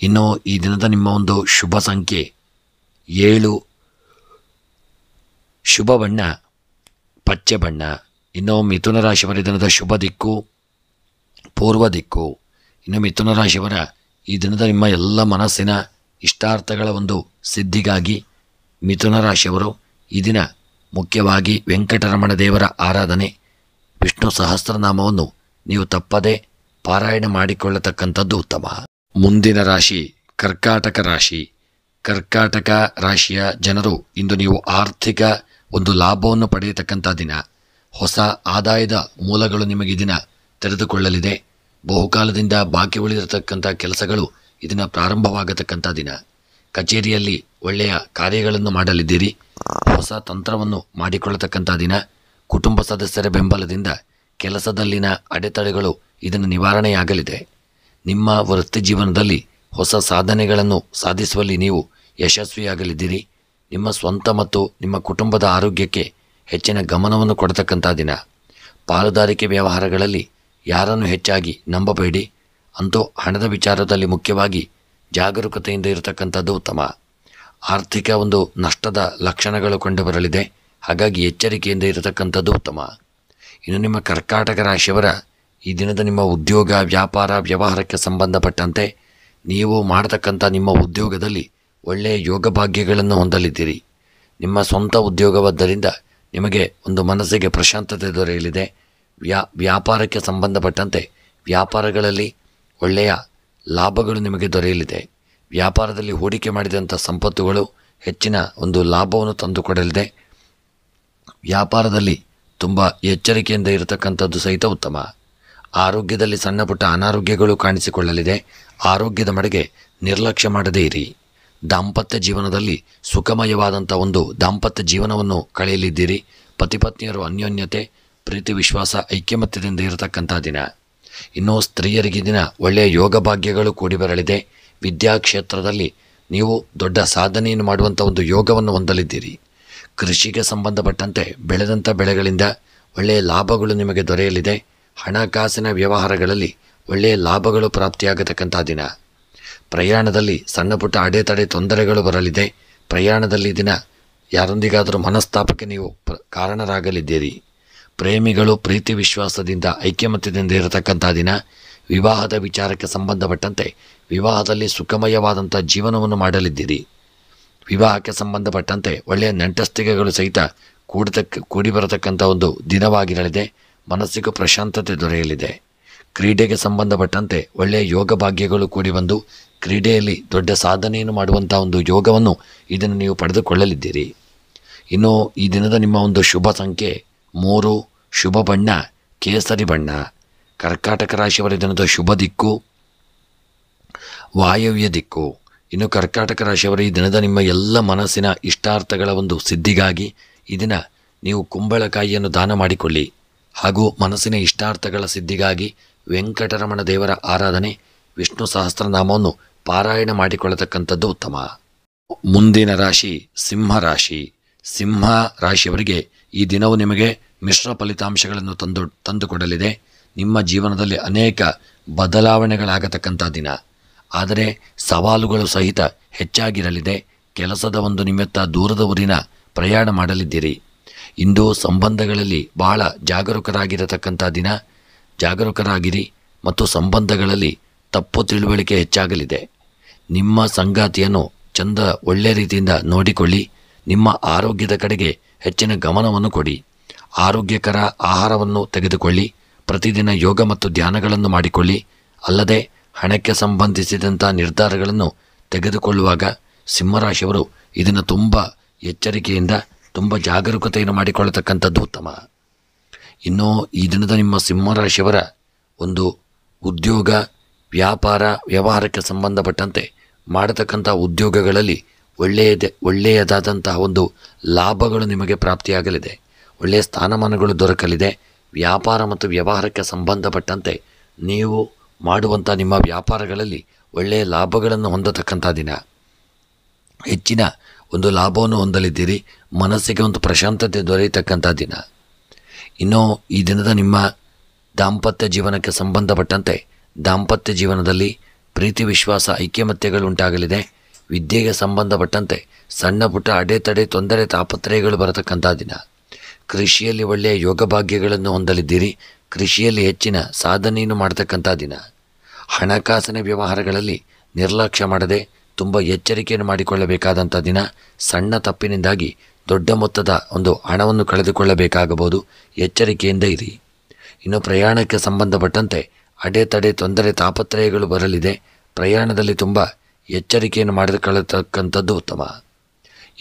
Speaker 1: ಇನ್ನು ಈ ದಿನದ ನಿಮ್ಮ ಒಂದು ಶುಭ ಸಂಖ್ಯೆ 7, ಶುಭ ಬಣ್ಣ ಪಚ್ಚೆ ಬಣ್ಣ. ಇನ್ನು ಮಿಥುನ ರಾಶಿಯವರ ದಿನದ ಶುಭ ದಿಕ್ಕು ಪೂರ್ವ ದಿಕ್ಕು. ಇನ್ನು ಮಿಥುನ ರಾಶಿಯವರ ಈ ದಿನದ ನಿಮ್ಮ ಎಲ್ಲ ಮನಸ್ಸಿನ ಇಷ್ಟಾರ್ಥಗಳ ಒಂದು ಸಿದ್ಧಿಗಾಗಿ ಮಿಥುನ ರಾಶಿಯವರು ಈ ದಿನ ಮುಖ್ಯವಾಗಿ ವೆಂಕಟರಮಣ ದೇವರ ಆರಾಧನೆ, ವಿಷ್ಣು ಸಹಸ್ರನಾಮವನ್ನು ನೀವು ತಪ್ಪದೆ ಪಾರಾಯಣ ಮಾಡಿಕೊಳ್ಳತಕ್ಕಂಥದ್ದು ಉತ್ತಮ. ಮುಂದಿನ ರಾಶಿ ಕರ್ಕಾಟಕ ರಾಶಿ. ಕರ್ಕಾಟಕ ರಾಶಿಯ ಜನರು ಇಂದು ನೀವು ಆರ್ಥಿಕ ಒಂದು ಲಾಭವನ್ನು ಪಡೆಯತಕ್ಕಂಥ ದಿನ. ಹೊಸ ಆದಾಯದ ಮೂಲಗಳು ನಿಮಗೆ ಈ ದಿನ ತೆರೆದುಕೊಳ್ಳಲಿದೆ. ಬಹುಕಾಲದಿಂದ ಬಾಕಿ ಉಳಿದಿರತಕ್ಕಂಥ ಕೆಲಸಗಳು ಇದನ್ನ ಪ್ರಾರಂಭವಾಗತಕ್ಕಂಥ ದಿನ. ಕಚೇರಿಯಲ್ಲಿ ಒಳ್ಳೆಯ ಕಾರ್ಯಗಳನ್ನು ಮಾಡಲಿದ್ದೀರಿ. ಹೊಸ ತಂತ್ರವನ್ನು ಮಾಡಿಕೊಳ್ಳತಕ್ಕಂಥ ದಿನ. ಕುಟುಂಬ ಸದಸ್ಯರ ಬೆಂಬಲದಿಂದ ಕೆಲಸದಲ್ಲಿನ ಅಡೆತಡೆಗಳು ಇದನ್ನು ನಿವಾರಣೆಯಾಗಲಿದೆ. ನಿಮ್ಮ ವೃತ್ತಿ ಜೀವನದಲ್ಲಿ ಹೊಸ ಸಾಧನೆಗಳನ್ನು ಸಾಧಿಸುವಲ್ಲಿ ನೀವು ಯಶಸ್ವಿಯಾಗಲಿದ್ದೀರಿ. ನಿಮ್ಮ ಸ್ವಂತ ಮತ್ತು ನಿಮ್ಮ ಕುಟುಂಬದ ಆರೋಗ್ಯಕ್ಕೆ ಹೆಚ್ಚಿನ ಗಮನವನ್ನು ಕೊಡತಕ್ಕಂಥ ದಿನ. ಪಾಲುದಾರಿಕೆ ವ್ಯವಹಾರಗಳಲ್ಲಿ ಯಾರನ್ನು ಹೆಚ್ಚಾಗಿ ನಂಬಬೇಡಿ. ಅಂತೂ ಹಣದ ವಿಚಾರದಲ್ಲಿ ಮುಖ್ಯವಾಗಿ ಜಾಗರೂಕತೆಯಿಂದ ಇರತಕ್ಕಂಥದ್ದು ಉತ್ತಮ. ಆರ್ಥಿಕ ಒಂದು ನಷ್ಟದ ಲಕ್ಷಣಗಳು ಕಂಡುಬರಲಿದೆ. ಹಾಗಾಗಿ ಎಚ್ಚರಿಕೆಯಿಂದ ಇರತಕ್ಕಂಥದ್ದು ಉತ್ತಮ. ಇನ್ನು ನಿಮ್ಮ ಕರ್ಕಾಟಕ ರಾಶಿಯವರ ಈ ದಿನದ ನಿಮ್ಮ ಉದ್ಯೋಗ, ವ್ಯಾಪಾರ, ವ್ಯವಹಾರಕ್ಕೆ ಸಂಬಂಧಪಟ್ಟಂತೆ ನೀವು ಮಾಡತಕ್ಕಂಥ ನಿಮ್ಮ ಉದ್ಯೋಗದಲ್ಲಿ ಒಳ್ಳೆಯ ಯೋಗ ಭಾಗ್ಯಗಳನ್ನು ಹೊಂದಲಿದ್ದೀರಿ. ನಿಮ್ಮ ಸ್ವಂತ ಉದ್ಯೋಗವಾದ್ದರಿಂದ ನಿಮಗೆ ಒಂದು ಮನಸ್ಸಿಗೆ ಪ್ರಶಾಂತತೆ ದೊರೆಯಲಿದೆ. ವ್ಯಾಪಾರಕ್ಕೆ ಸಂಬಂಧಪಟ್ಟಂತೆ ವ್ಯಾಪಾರಗಳಲ್ಲಿ ಒಳ್ಳೆಯ ಲಾಭಗಳು ನಿಮಗೆ ದೊರೆಯಲಿದೆ. ವ್ಯಾಪಾರದಲ್ಲಿ ಹೂಡಿಕೆ ಮಾಡಿದಂಥ ಸಂಪತ್ತುಗಳು ಹೆಚ್ಚಿನ ಒಂದು ಲಾಭವನ್ನು ತಂದುಕೊಡಲಿದೆ. ವ್ಯಾಪಾರದಲ್ಲಿ ತುಂಬ ಎಚ್ಚರಿಕೆಯಿಂದ ಇರತಕ್ಕಂಥದ್ದು ಸಹಿತ ಉತ್ತಮ. ಆರೋಗ್ಯದಲ್ಲಿ ಸಣ್ಣ ಪುಟ್ಟ ಅನಾರೋಗ್ಯಗಳು ಕಾಣಿಸಿಕೊಳ್ಳಲಿದೆ. ಆರೋಗ್ಯದ ಮಡೆಗೆ ನಿರ್ಲಕ್ಷ್ಯ ಮಾಡದೇ ಇರಿ. ದಾಂಪತ್ಯ ಜೀವನದಲ್ಲಿ ಸುಖಮಯವಾದಂಥ ಒಂದು ದಾಂಪತ್ಯ ಜೀವನವನ್ನು ಕಳೆಯಲಿದ್ದೀರಿ. ಪತಿಪತ್ನಿಯರು ಅನ್ಯೋನ್ಯತೆ, ಪ್ರೀತಿ, ವಿಶ್ವಾಸ, ಐಕ್ಯಮತ್ಯದಿಂದ ಇರತಕ್ಕಂಥ ದಿನ. ಇನ್ನು ಸ್ತ್ರೀಯರಿಗೆ ದಿನ ಒಳ್ಳೆಯ ಯೋಗ ಭಾಗ್ಯಗಳು ಕೂಡಿ ಬರಲಿದೆ. ವಿದ್ಯಾಕ್ಷೇತ್ರದಲ್ಲಿ ನೀವು ದೊಡ್ಡ ಸಾಧನೆಯನ್ನು ಮಾಡುವಂಥ ಒಂದು ಯೋಗವನ್ನು ಹೊಂದಲಿದ್ದೀರಿ. ಕೃಷಿಗೆ ಸಂಬಂಧಪಟ್ಟಂತೆ ಬೆಳೆದಂಥ ಬೆಳೆಗಳಿಂದ ಒಳ್ಳೆಯ ಲಾಭಗಳು ನಿಮಗೆ ದೊರೆಯಲಿದೆ. ಹಣಕಾಸಿನ ವ್ಯವಹಾರಗಳಲ್ಲಿ ಒಳ್ಳೆಯ ಲಾಭಗಳು ಪ್ರಾಪ್ತಿಯಾಗತಕ್ಕಂಥ ದಿನ. ಪ್ರಯಾಣದಲ್ಲಿ ಸಣ್ಣ ಪುಟ್ಟ ಅಡೆತಡೆ ತೊಂದರೆಗಳು ಬರಲಿದೆ. ಪ್ರಯಾಣದಲ್ಲಿ ದಿನ ಯಾರೊಂದಿಗಾದರೂ ಮನಸ್ತಾಪಕ್ಕೆ ನೀವು ಕಾರಣರಾಗಲಿದ್ದೀರಿ. ಪ್ರೇಮಿಗಳು ಪ್ರೀತಿ ವಿಶ್ವಾಸದಿಂದ ಐಕ್ಯಮತ್ಯದಿಂದ ಇರತಕ್ಕಂಥ ದಿನ. ವಿವಾಹದ ವಿಚಾರಕ್ಕೆ ಸಂಬಂಧಪಟ್ಟಂತೆ ವಿವಾಹದಲ್ಲಿ ಸುಖಮಯವಾದಂಥ ಜೀವನವನ್ನು ಮಾಡಲಿದ್ದೀರಿ. ವಿವಾಹಕ್ಕೆ ಸಂಬಂಧಪಟ್ಟಂತೆ ಒಳ್ಳೆಯ ನೆಂಟಸ್ತಿಕೆಗಳು ಸಹಿತ ಕೂಡಿ ಬರತಕ್ಕಂಥ ಒಂದು ದಿನವಾಗಿರಲಿದೆ. ಮನಸ್ಸಿಗೂ ಪ್ರಶಾಂತತೆ ದೊರೆಯಲಿದೆ. ಕ್ರೀಡೆಗೆ ಸಂಬಂಧಪಟ್ಟಂತೆ ಒಳ್ಳೆಯ ಯೋಗ ಭಾಗ್ಯಗಳು ಕೂಡಿ ಬಂದು ಕ್ರೀಡೆಯಲ್ಲಿ ದೊಡ್ಡ ಸಾಧನೆಯನ್ನು ಮಾಡುವಂಥ ಒಂದು ಯೋಗವನ್ನು ಇದನ್ನು ನೀವು ಪಡೆದುಕೊಳ್ಳಲಿದ್ದೀರಿ. ಇನ್ನು ಈ ದಿನದ ನಿಮ್ಮ ಒಂದು ಶುಭ ಸಂಖ್ಯೆ 3, ಶುಭ ಬಣ್ಣ ಕೇಸರಿ ಬಣ್ಣ. ಕರ್ಕಾಟಕ ರಾಶಿಯವರ ದಿನದ ಶುಭ ದಿಕ್ಕು ವಾಯವ್ಯ ದಿಕ್ಕು. ಇನ್ನು ಕರ್ಕಾಟಕ ರಾಶಿಯವರ ಈ ದಿನದ ನಿಮ್ಮ ಎಲ್ಲ ಮನಸ್ಸಿನ ಇಷ್ಟಾರ್ಥಗಳ ಒಂದು ಸಿದ್ಧಿಗಾಗಿ ಈ ದಿನ ನೀವು ಕುಂಬಳಕಾಯಿಯನ್ನು ದಾನ ಮಾಡಿಕೊಳ್ಳಿ. ಹಾಗೂ ಮನಸ್ಸಿನ ಇಷ್ಟಾರ್ಥಗಳ ಸಿದ್ಧಿಗಾಗಿ ವೆಂಕಟರಮಣ ದೇವರ ಆರಾಧನೆ, ವಿಷ್ಣು ಸಹಸ್ರನಾಮವನ್ನು ಪಾರಾಯಣ ಮಾಡಿಕೊಳ್ಳತಕ್ಕಂಥದ್ದು ಉತ್ತಮ. ಮುಂದಿನ ರಾಶಿ ಸಿಂಹ ರಾಶಿ. ಸಿಂಹ ರಾಶಿಯವರಿಗೆ ಈ ದಿನವು ನಿಮಗೆ ಮಿಶ್ರ ಫಲಿತಾಂಶಗಳನ್ನು ತಂದುಕೊಡಲಿದೆ. ನಿಮ್ಮ ಜೀವನದಲ್ಲಿ ಅನೇಕ ಬದಲಾವಣೆಗಳಾಗತಕ್ಕಂಥ ದಿನ. ಆದರೆ ಸವಾಲುಗಳು ಸಹಿತ ಹೆಚ್ಚಾಗಿರಲಿದೆ. ಕೆಲಸದ ಒಂದು ನಿಮಿತ್ತ ದೂರದ ಊರಿನ ಪ್ರಯಾಣ ಮಾಡಲಿದ್ದೀರಿ. ಇಂದು ಸಂಬಂಧಗಳಲ್ಲಿ ಬಹಳ ಜಾಗರೂಕರಾಗಿರತಕ್ಕಂಥ ದಿನ. ಜಾಗರೂಕರಾಗಿರಿ ಮತ್ತು ಸಂಬಂಧಗಳಲ್ಲಿ ತಪ್ಪು ತಿಳುವಳಿಕೆ ಹೆಚ್ಚಾಗಲಿದೆ. ನಿಮ್ಮ ಸಂಗಾತಿಯನ್ನು ಚಂದ ಒಳ್ಳೆಯ ರೀತಿಯಿಂದ ನೋಡಿಕೊಳ್ಳಿ. ನಿಮ್ಮ ಆರೋಗ್ಯದ ಕಡೆಗೆ ಹೆಚ್ಚಿನ ಗಮನವನ್ನು ಕೊಡಿ. ಆರೋಗ್ಯಕರ ಆಹಾರವನ್ನು ತೆಗೆದುಕೊಳ್ಳಿ. ಪ್ರತಿದಿನ ಯೋಗ ಮತ್ತು ಧ್ಯಾನಗಳನ್ನು ಮಾಡಿಕೊಳ್ಳಿ. ಅಲ್ಲದೆ ಹಣಕ್ಕೆ ಸಂಬಂಧಿಸಿದಂಥ ನಿರ್ಧಾರಗಳನ್ನು ತೆಗೆದುಕೊಳ್ಳುವಾಗ ಸಿಂಹರಾಶಿಯವರು ಇದನ್ನು ತುಂಬ ಎಚ್ಚರಿಕೆಯಿಂದ ತುಂಬ ಜಾಗರೂಕತೆಯನ್ನು ಮಾಡಿಕೊಳ್ಳತಕ್ಕಂಥದ್ದು ಉತ್ತಮ. ಇನ್ನು ಈ ದಿನದ ನಿಮ್ಮ ಸಿಂಹರಾಶಿಯವರ ಒಂದು ಉದ್ಯೋಗ ವ್ಯಾಪಾರ ವ್ಯವಹಾರಕ್ಕೆ ಸಂಬಂಧಪಟ್ಟಂತೆ ಮಾಡತಕ್ಕಂಥ ಉದ್ಯೋಗಗಳಲ್ಲಿ ಒಳ್ಳೆಯದಾದಂತಹ ಒಂದು ಲಾಭಗಳು ನಿಮಗೆ ಪ್ರಾಪ್ತಿಯಾಗಲಿದೆ. ಒಳ್ಳೆಯ ಸ್ಥಾನಮಾನಗಳು ದೊರಕಲಿದೆ. ವ್ಯಾಪಾರ ಮತ್ತು ವ್ಯವಹಾರಕ್ಕೆ ಸಂಬಂಧಪಟ್ಟಂತೆ ನೀವು ಮಾಡುವಂಥ ನಿಮ್ಮ ವ್ಯಾಪಾರಗಳಲ್ಲಿ ಒಳ್ಳೆಯ ಲಾಭಗಳನ್ನು ಹೊಂದತಕ್ಕಂಥ ದಿನ. ಹೆಚ್ಚಿನ ಒಂದು ಲಾಭವನ್ನು ಹೊಂದಲಿದ್ದೀರಿ. ಮನಸ್ಸಿಗೆ ಒಂದು ಪ್ರಶಾಂತತೆ ದೊರೆಯತಕ್ಕಂಥ ದಿನ. ಇನ್ನು ಈ ದಿನದ ನಿಮ್ಮ ದಾಂಪತ್ಯ ಜೀವನಕ್ಕೆ ಸಂಬಂಧಪಟ್ಟಂತೆ ದಾಂಪತ್ಯ ಜೀವನದಲ್ಲಿ ಪ್ರೀತಿ ವಿಶ್ವಾಸ ಐಕ್ಯಮತ್ಯಗಳು ಉಂಟಾಗಲಿದೆ. ವಿದ್ಯೆಗೆ ಸಂಬಂಧಪಟ್ಟಂತೆ ಸಣ್ಣ ಪುಟ್ಟ ಅಡೆತಡೆ ತೊಂದರೆ ತಾಪತ್ರಯಗಳು ಬರತಕ್ಕಂಥ ದಿನ. ಕೃಷಿಯಲ್ಲಿ ಒಳ್ಳೆಯ ಯೋಗ ಭಾಗ್ಯಗಳನ್ನು ಹೊಂದಲಿದ್ದೀರಿ. ಕೃಷಿಯಲ್ಲಿ ಹೆಚ್ಚಿನ ಸಾಧನೆಯನ್ನು ಮಾಡತಕ್ಕಂಥ ದಿನ. ಹಣಕಾಸಿನ ವ್ಯವಹಾರಗಳಲ್ಲಿ ನಿರ್ಲಕ್ಷ್ಯ ಮಾಡದೆ ತುಂಬ ಎಚ್ಚರಿಕೆಯನ್ನು ಮಾಡಿಕೊಳ್ಳಬೇಕಾದಂಥ ದಿನ. ಸಣ್ಣ ತಪ್ಪಿನಿಂದಾಗಿ ದೊಡ್ಡ ಮೊತ್ತದ ಒಂದು ಹಣವನ್ನು ಕಳೆದುಕೊಳ್ಳಬೇಕಾಗಬಹುದು. ಎಚ್ಚರಿಕೆಯಿಂದ ಇರಿ. ಇನ್ನು ಪ್ರಯಾಣಕ್ಕೆ ಸಂಬಂಧಪಟ್ಟಂತೆ ಅಡೆತಡೆ ತೊಂದರೆ ತಾಪತ್ರಯಗಳು ಬರಲಿದೆ. ಪ್ರಯಾಣದಲ್ಲಿ ತುಂಬ ಎಚ್ಚರಿಕೆಯನ್ನು ಮಾಡಿಕೊಳ್ಳತಕ್ಕಂಥದ್ದು ಉತ್ತಮ.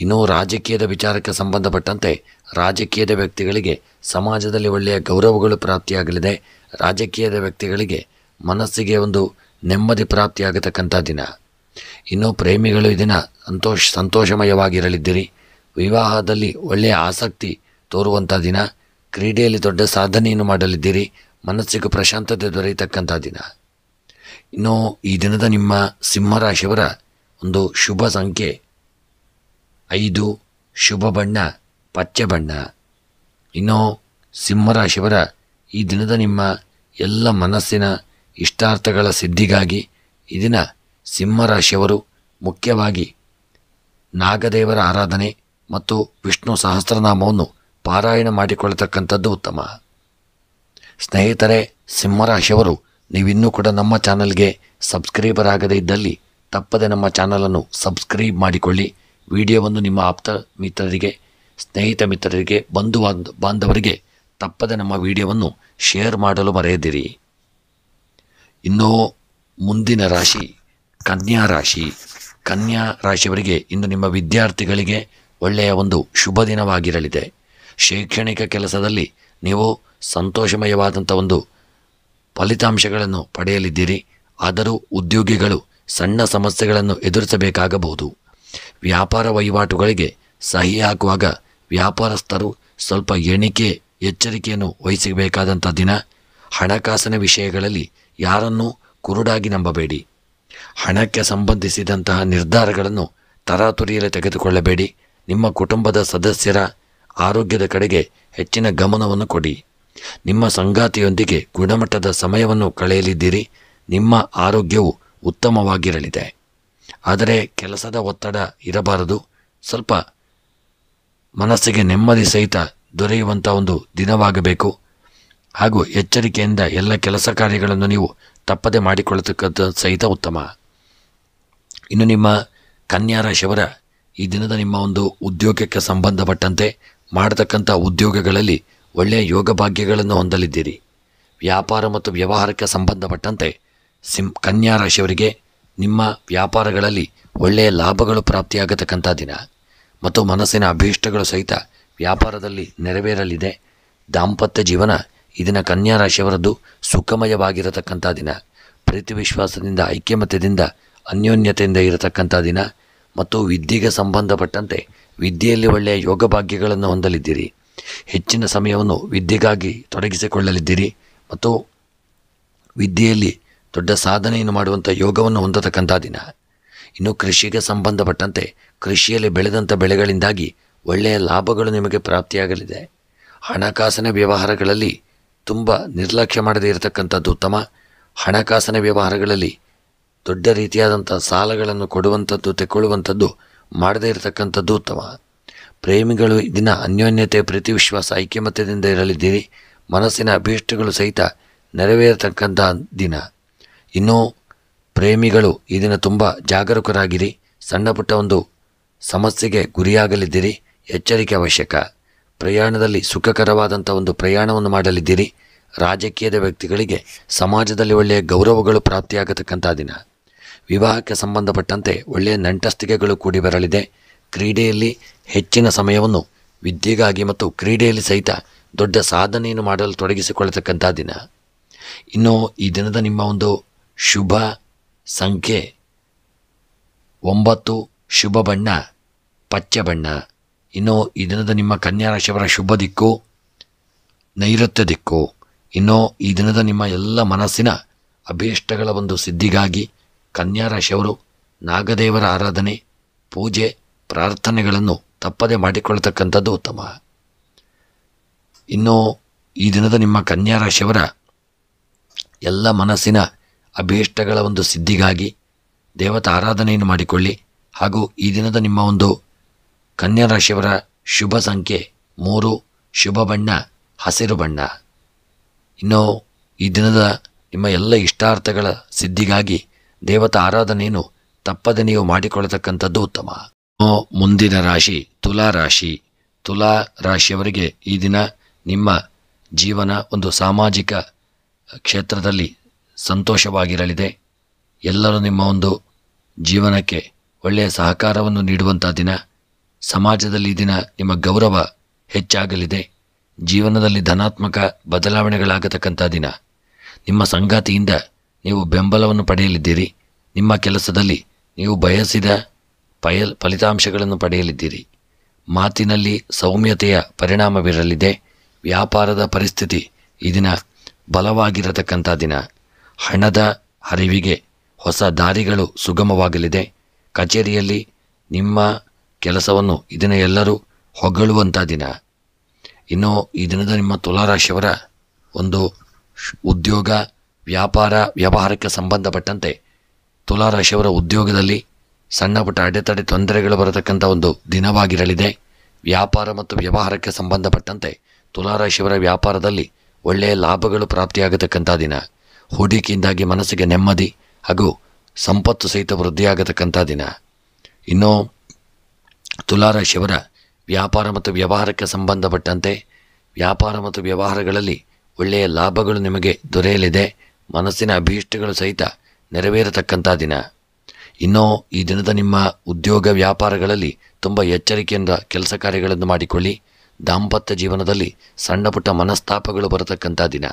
Speaker 1: ಇನ್ನು ರಾಜಕೀಯದ ವಿಚಾರಕ್ಕೆ ಸಂಬಂಧಪಟ್ಟಂತೆ ರಾಜಕೀಯದ ವ್ಯಕ್ತಿಗಳಿಗೆ ಸಮಾಜದಲ್ಲಿ ಒಳ್ಳೆಯ ಗೌರವಗಳು ಪ್ರಾಪ್ತಿಯಾಗಲಿದೆ. ರಾಜಕೀಯದ ವ್ಯಕ್ತಿಗಳಿಗೆ ಮನಸ್ಸಿಗೆ ಒಂದು ನೆಮ್ಮದಿ ಪ್ರಾಪ್ತಿಯಾಗತಕ್ಕಂಥ ದಿನ. ಇನ್ನು ಪ್ರೇಮಿಗಳು ಈ ದಿನ ಸಂತೋಷಮಯವಾಗಿರಲಿದ್ದೀರಿ. ವಿವಾಹದಲ್ಲಿ ಒಳ್ಳೆಯ ಆಸಕ್ತಿ ತೋರುವಂಥ ದಿನ. ಕ್ರೀಡೆಯಲ್ಲಿ ದೊಡ್ಡ ಸಾಧನೆಯನ್ನು ಮಾಡಲಿದ್ದೀರಿ. ಮನಸ್ಸಿಗೆ ಪ್ರಶಾಂತತೆ ದೊರೆಯತಕ್ಕಂಥ ದಿನ. ಇನ್ನು ಈ ದಿನದ ನಿಮ್ಮ ಸಿಂಹರಾಶಿಯವರ ಒಂದು ಶುಭ ಸಂಖ್ಯೆ 5, ಶುಭ ಬಣ್ಣ ಪಚ್ಚೆ ಬಣ್ಣ. ಇನ್ನು ಸಿಂಹರಾಶಿಯವರ ಈ ದಿನದ ನಿಮ್ಮ ಎಲ್ಲ ಮನಸ್ಸಿನ ಇಷ್ಟಾರ್ಥಗಳ ಸಿದ್ಧಿಗಾಗಿ ಈ ದಿನ ಸಿಂಹರಾಶಿಯವರು ಮುಖ್ಯವಾಗಿ ನಾಗದೇವರ ಆರಾಧನೆ ಮತ್ತು ವಿಷ್ಣು ಸಹಸ್ರನಾಮವನ್ನು ಪಾರಾಯಣ ಮಾಡಿಕೊಳ್ಳತಕ್ಕಂಥದ್ದು ಉತ್ತಮ. ಸ್ನೇಹಿತರೆ, ಸಿಂಹರಾಶಿಯವರು ನೀವಿನ್ನೂ ಕೂಡ ನಮ್ಮ ಚಾನಲ್ಗೆ ಸಬ್ಸ್ಕ್ರೈಬರ್ ಆಗದೇ ಇದ್ದಲ್ಲಿ ತಪ್ಪದೆ ನಮ್ಮ ಚಾನಲನ್ನು ಸಬ್ಸ್ಕ್ರೈಬ್ ಮಾಡಿಕೊಳ್ಳಿ. ವಿಡಿಯೋವನ್ನು ನಿಮ್ಮ ಆಪ್ತ ಮಿತ್ರರಿಗೆ, ಸ್ನೇಹಿತ ಮಿತ್ರರಿಗೆ, ಬಾಂಧವರಿಗೆ ತಪ್ಪದೆ ನಮ್ಮ ವಿಡಿಯೋವನ್ನು ಶೇರ್ ಮಾಡಲು ಮರೆಯದಿರಿ. ಇನ್ನು ಮುಂದಿನ ರಾಶಿ ಕನ್ಯಾ ರಾಶಿ. ಕನ್ಯಾ ರಾಶಿಯವರಿಗೆ ಇಂದು ನಿಮ್ಮ ವಿದ್ಯಾರ್ಥಿಗಳಿಗೆ ಒಳ್ಳೆಯ ಒಂದು ಶುಭ ದಿನವಾಗಿರಲಿದೆ. ಶೈಕ್ಷಣಿಕ ಕೆಲಸದಲ್ಲಿ ನೀವು ಸಂತೋಷಮಯವಾದಂಥ ಒಂದು ಫಲಿತಾಂಶಗಳನ್ನು ಪಡೆಯಲಿದ್ದೀರಿ. ಆದರೂ ಉದ್ಯೋಗಿಗಳು ಸಣ್ಣ ಸಮಸ್ಯೆಗಳನ್ನು ಎದುರಿಸಬೇಕಾಗಬಹುದು. ವ್ಯಾಪಾರ ವಹಿವಾಟುಗಳಿಗೆ ಸಹಿ ಹಾಕುವಾಗ ವ್ಯಾಪಾರಸ್ಥರು ಸ್ವಲ್ಪ ಎಚ್ಚರಿಕೆಯನ್ನು ವಹಿಸಬೇಕಾದಂಥ ದಿನ. ಹಣಕಾಸಿನ ವಿಷಯಗಳಲ್ಲಿ ಯಾರನ್ನೂ ಕುರುಡಾಗಿ ನಂಬಬೇಡಿ. ಹಣಕ್ಕೆ ಸಂಬಂಧಿಸಿದಂತಹ ನಿರ್ಧಾರಗಳನ್ನು ತರಾತುರಿಯಲ್ಲಿ ತೆಗೆದುಕೊಳ್ಳಬೇಡಿ. ನಿಮ್ಮ ಕುಟುಂಬದ ಸದಸ್ಯರ ಆರೋಗ್ಯದ ಕಡೆಗೆ ಹೆಚ್ಚಿನ ಗಮನವನ್ನು ಕೊಡಿ. ನಿಮ್ಮ ಸಂಗಾತಿಯೊಂದಿಗೆ ಗುಣಮಟ್ಟದ ಸಮಯವನ್ನು ಕಳೆಯಲಿದ್ದೀರಿ. ನಿಮ್ಮ ಆರೋಗ್ಯವು ಉತ್ತಮವಾಗಿರಲಿದೆ. ಆದರೆ ಕೆಲಸದ ಒತ್ತಡ ಇರಬಾರದು. ಸ್ವಲ್ಪ ಮನಸ್ಸಿಗೆ ನೆಮ್ಮದಿ ಸಹಿತ ದೊರೆಯುವಂಥ ಒಂದು ದಿನವಾಗಬೇಕು. ಹಾಗೂ ಎಚ್ಚರಿಕೆಯಿಂದ ಎಲ್ಲ ಕೆಲಸ ಕಾರ್ಯಗಳನ್ನು ನೀವು ತಪ್ಪದೆ ಮಾಡಿಕೊಳ್ಳತಕ್ಕಂಥ ಸಹಿತ ಉತ್ತಮ. ಇನ್ನು ನಿಮ್ಮ ಕನ್ಯಾ ರಾಶಿಯವರ ಈ ದಿನದ ನಿಮ್ಮ ಒಂದು ಉದ್ಯೋಗಕ್ಕೆ ಸಂಬಂಧಪಟ್ಟಂತೆ ಮಾಡತಕ್ಕಂಥ ಉದ್ಯೋಗಗಳಲ್ಲಿ ಒಳ್ಳೆಯ ಯೋಗ ಭಾಗ್ಯಗಳನ್ನು ಹೊಂದಲಿದ್ದೀರಿ. ವ್ಯಾಪಾರ ಮತ್ತು ವ್ಯವಹಾರಕ್ಕೆ ಸಂಬಂಧಪಟ್ಟಂತೆ ಕನ್ಯಾ ರಾಶಿಯವರಿಗೆ ನಿಮ್ಮ ವ್ಯಾಪಾರಗಳಲ್ಲಿ ಒಳ್ಳೆಯ ಲಾಭಗಳು ಪ್ರಾಪ್ತಿಯಾಗತಕ್ಕಂಥ ದಿನ ಮತ್ತು ಮನಸ್ಸಿನ ಅಭೀಷ್ಟಗಳು ಸಹಿತ ವ್ಯಾಪಾರದಲ್ಲಿ ನೆರವೇರಲಿದೆ. ದಾಂಪತ್ಯ ಜೀವನ ಈ ದಿನ ಕನ್ಯಾ ರಾಶಿಯವರದ್ದು ಸುಖಮಯವಾಗಿರತಕ್ಕಂಥ ದಿನ. ಪ್ರೀತಿ ವಿಶ್ವಾಸದಿಂದ, ಐಕ್ಯಮತ್ಯದಿಂದ, ಅನ್ಯೋನ್ಯತೆಯಿಂದ ಇರತಕ್ಕಂಥ ದಿನ ಮತ್ತು ವಿದ್ಯೆಗೆ ಸಂಬಂಧಪಟ್ಟಂತೆ ವಿದ್ಯೆಯಲ್ಲಿ ಒಳ್ಳೆಯ ಯೋಗ ಭಾಗ್ಯಗಳನ್ನು ಹೊಂದಲಿದ್ದೀರಿ. ಹೆಚ್ಚಿನ ಸಮಯವನ್ನು ವಿದ್ಯೆಗಾಗಿ ತೊಡಗಿಸಿಕೊಳ್ಳಲಿದ್ದೀರಿ ಮತ್ತು ವಿದ್ಯೆಯಲ್ಲಿ ದೊಡ್ಡ ಸಾಧನೆಯನ್ನು ಮಾಡುವಂಥ ಯೋಗವನ್ನು ಹೊಂದತಕ್ಕಂಥ ದಿನ. ಇನ್ನು ಕೃಷಿಗೆ ಸಂಬಂಧಪಟ್ಟಂತೆ ಕೃಷಿಯಲ್ಲಿ ಬೆಳೆದಂಥ ಬೆಳೆಗಳಿಂದಾಗಿ ಒಳ್ಳೆಯ ಲಾಭಗಳು ನಿಮಗೆ ಪ್ರಾಪ್ತಿಯಾಗಲಿದೆ. ಹಣಕಾಸಿನ ವ್ಯವಹಾರಗಳಲ್ಲಿ ತುಂಬ ನಿರ್ಲಕ್ಷ್ಯ ಮಾಡದೇ ಇರತಕ್ಕಂಥದ್ದು ಉತ್ತಮ. ಹಣಕಾಸಿನ ವ್ಯವಹಾರಗಳಲ್ಲಿ ದೊಡ್ಡ ರೀತಿಯಾದಂಥ ಸಾಲಗಳನ್ನು ಕೊಡುವಂಥದ್ದು, ತೆಕ್ಕೊಳ್ಳುವಂಥದ್ದು ಮಾಡದೇ ಇರತಕ್ಕಂಥದ್ದು ಉತ್ತಮ. ಪ್ರೇಮಿಗಳು ಇದನ್ನು ಅನ್ಯೋನ್ಯತೆ, ಪ್ರೀತಿ ವಿಶ್ವಾಸ, ಐಕ್ಯಮತ್ಯದಿಂದ ಇರಲಿದ್ದೀರಿ. ಮನಸ್ಸಿನ ಅಭೀಷ್ಟಗಳು ಸಹಿತ ನೆರವೇರತಕ್ಕಂಥ ದಿನ. ಇನ್ನು ಪ್ರೇಮಿಗಳು ಈ ದಿನ ತುಂಬ ಜಾಗರೂಕರಾಗಿರಿ. ಸಣ್ಣ ಪುಟ್ಟ ಒಂದು ಸಮಸ್ಯೆಗೆ ಗುರಿಯಾಗಲಿದ್ದೀರಿ. ಎಚ್ಚರಿಕೆ ಅವಶ್ಯಕ. ಪ್ರಯಾಣದಲ್ಲಿ ಸುಖಕರವಾದಂಥ ಒಂದು ಪ್ರಯಾಣವನ್ನು ಮಾಡಲಿದ್ದೀರಿ. ರಾಜಕೀಯದ ವ್ಯಕ್ತಿಗಳಿಗೆ ಸಮಾಜದಲ್ಲಿ ಒಳ್ಳೆಯ ಗೌರವಗಳು ಪ್ರಾಪ್ತಿಯಾಗತಕ್ಕಂಥ ದಿನ. ವಿವಾಹಕ್ಕೆ ಸಂಬಂಧಪಟ್ಟಂತೆ ಒಳ್ಳೆಯ ನಂಟಸ್ತಿಕೆಗಳು ಕೂಡಿ ಬರಲಿದೆ. ಕ್ರೀಡೆಯಲ್ಲಿ ಹೆಚ್ಚಿನ ಸಮಯವನ್ನು ವಿದ್ಯೆಗಾಗಿ ಮತ್ತು ಕ್ರೀಡೆಯಲ್ಲಿ ಸಹಿತ ದೊಡ್ಡ ಸಾಧನೆಯನ್ನು ಮಾಡಲು ತೊಡಗಿಸಿಕೊಳ್ಳತಕ್ಕಂಥ ದಿನ. ಇನ್ನು ಈ ದಿನದ ನಿಮ್ಮ ಒಂದು ಶುಭ ಸಂಖ್ಯೆ 9, ಶುಭ ಬಣ್ಣ ಪಚ್ಚೆ ಬಣ್ಣ. ಇನ್ನು ಈ ದಿನದ ನಿಮ್ಮ ಕನ್ಯಾ ರಾಶಿಯವರ ಶುಭ ದಿಕ್ಕು ನೈಋತ್ಯ ದಿಕ್ಕು. ಇನ್ನು ಈ ದಿನದ ನಿಮ್ಮ ಎಲ್ಲ ಮನಸ್ಸಿನ ಅಭೀಷ್ಟಗಳ ಒಂದು ಸಿದ್ಧಿಗಾಗಿ ಕನ್ಯಾ ರಾಶಿಯವರು ನಾಗದೇವರ ಆರಾಧನೆ, ಪೂಜೆ, ಪ್ರಾರ್ಥನೆಗಳನ್ನು ತಪ್ಪದೆ ಮಾಡಿಕೊಳ್ಳತಕ್ಕಂಥದ್ದು ಉತ್ತಮ. ಇನ್ನು ಈ ದಿನದ ನಿಮ್ಮ ಕನ್ಯಾ ರಾಶಿಯವರ ಎಲ್ಲ ಮನಸ್ಸಿನ ಅಭೀಷ್ಟಗಳ ಒಂದು ಸಿದ್ಧಿಗಾಗಿ ದೇವತಾ ಆರಾಧನೆಯನ್ನು ಮಾಡಿಕೊಳ್ಳಿ. ಹಾಗೂ ಈ ದಿನದ ನಿಮ್ಮ ಒಂದು ಕನ್ಯಾ ರಾಶಿಯವರ ಶುಭ ಸಂಖ್ಯೆ 3, ಶುಭ ಬಣ್ಣ ಹಸಿರು ಬಣ್ಣ. ಇನ್ನು ಈ ದಿನದ ನಿಮ್ಮ ಎಲ್ಲ ಇಷ್ಟಾರ್ಥಗಳ ಸಿದ್ಧಿಗಾಗಿ ದೇವತಾ ಆರಾಧನೆಯನ್ನು ತಪ್ಪದೆ ನೀವು ಮಾಡಿಕೊಳ್ಳತಕ್ಕಂಥದ್ದು ಉತ್ತಮ. ಮುಂದಿನ ರಾಶಿ ತುಲಾ ರಾಶಿ. ತುಲಾ ರಾಶಿಯವರಿಗೆ ಈ ದಿನ ನಿಮ್ಮ ಜೀವನ ಒಂದು ಸಾಮಾಜಿಕ ಕ್ಷೇತ್ರದಲ್ಲಿ ಸಂತೋಷವಾಗಿರಲಿದೆ. ಎಲ್ಲರೂ ನಿಮ್ಮ ಒಂದು ಜೀವನಕ್ಕೆ ಒಳ್ಳೆಯ ಸಹಕಾರವನ್ನು ನೀಡುವಂಥ ದಿನ. ಸಮಾಜದಲ್ಲಿ ಈ ದಿನ ನಿಮ್ಮ ಗೌರವ ಹೆಚ್ಚಾಗಲಿದೆ. ಜೀವನದಲ್ಲಿ ಧನಾತ್ಮಕ ಬದಲಾವಣೆಗಳಾಗತಕ್ಕಂಥ ದಿನ. ನಿಮ್ಮ ಸಂಗಾತಿಯಿಂದ ನೀವು ಬೆಂಬಲವನ್ನು ಪಡೆಯಲಿದ್ದೀರಿ. ನಿಮ್ಮ ಕೆಲಸದಲ್ಲಿ ನೀವು ಬಯಸಿದ ಫಲಿತಾಂಶಗಳನ್ನು ಪಡೆಯಲಿದ್ದೀರಿ. ಮಾತಿನಲ್ಲಿ ಸೌಮ್ಯತೆಯ ಪರಿಣಾಮವಿರಲಿದೆ. ವ್ಯಾಪಾರದ ಪರಿಸ್ಥಿತಿ ಈ ದಿನ ಬಲವಾಗಿರತಕ್ಕಂಥ ದಿನ. ಹಣದ ಹರಿವಿಗೆ ಹೊಸ ದಾರಿಗಳು ಸುಗಮವಾಗಲಿದೆ. ಕಚೇರಿಯಲ್ಲಿ ನಿಮ್ಮ ಕೆಲಸವನ್ನು ಇದನ್ನು ಎಲ್ಲರೂ ಹೊಗಳುವಂಥ ದಿನ. ಇನ್ನು ಈ ದಿನದ ನಿಮ್ಮ ತುಲಾರಾಶಿಯವರ ಒಂದು ಉದ್ಯೋಗ, ವ್ಯಾಪಾರ, ವ್ಯವಹಾರಕ್ಕೆ ಸಂಬಂಧಪಟ್ಟಂತೆ ತುಲಾರಾಶಿಯವರ ಉದ್ಯೋಗದಲ್ಲಿ ಸಣ್ಣ ಪುಟ್ಟ ಅಡೆತಡೆ ತೊಂದರೆಗಳು ಬರತಕ್ಕಂಥ ಒಂದು ದಿನವಾಗಿರಲಿದೆ. ವ್ಯಾಪಾರ ಮತ್ತು ವ್ಯವಹಾರಕ್ಕೆ ಸಂಬಂಧಪಟ್ಟಂತೆ ತುಲಾರಾಶಿಯವರ ವ್ಯಾಪಾರದಲ್ಲಿ ಒಳ್ಳೆಯ ಲಾಭಗಳು ಪ್ರಾಪ್ತಿಯಾಗತಕ್ಕಂಥ ದಿನ. ಹೂಡಿಕೆಯಿಂದಾಗಿ ಮನಸ್ಸಿಗೆ ನೆಮ್ಮದಿ ಹಾಗೂ ಸಂಪತ್ತು ಸಹಿತ ವೃದ್ಧಿಯಾಗತಕ್ಕಂಥ ದಿನ. ಇನ್ನು ತುಲಾರಾಶಿಯವರ ವ್ಯಾಪಾರ ಮತ್ತು ವ್ಯವಹಾರಕ್ಕೆ ಸಂಬಂಧಪಟ್ಟಂತೆ ವ್ಯಾಪಾರ ಮತ್ತು ವ್ಯವಹಾರಗಳಲ್ಲಿ ಒಳ್ಳೆಯ ಲಾಭಗಳು ನಿಮಗೆ ದೊರೆಯಲಿದೆ. ಮನಸ್ಸಿನ ಅಭೀಷ್ಟಗಳು ಸಹಿತ ನೆರವೇರತಕ್ಕಂಥ ದಿನ. ಇನ್ನು ಈ ದಿನದ ನಿಮ್ಮ ಉದ್ಯೋಗ ವ್ಯಾಪಾರಗಳಲ್ಲಿ ತುಂಬ ಎಚ್ಚರಿಕೆಯಿಂದ ಕೆಲಸ ಕಾರ್ಯಗಳನ್ನು ಮಾಡಿಕೊಳ್ಳಿ. ದಾಂಪತ್ಯ ಜೀವನದಲ್ಲಿ ಸಣ್ಣ ಪುಟ್ಟ ಮನಸ್ತಾಪಗಳು ಬರತಕ್ಕಂಥ ದಿನ.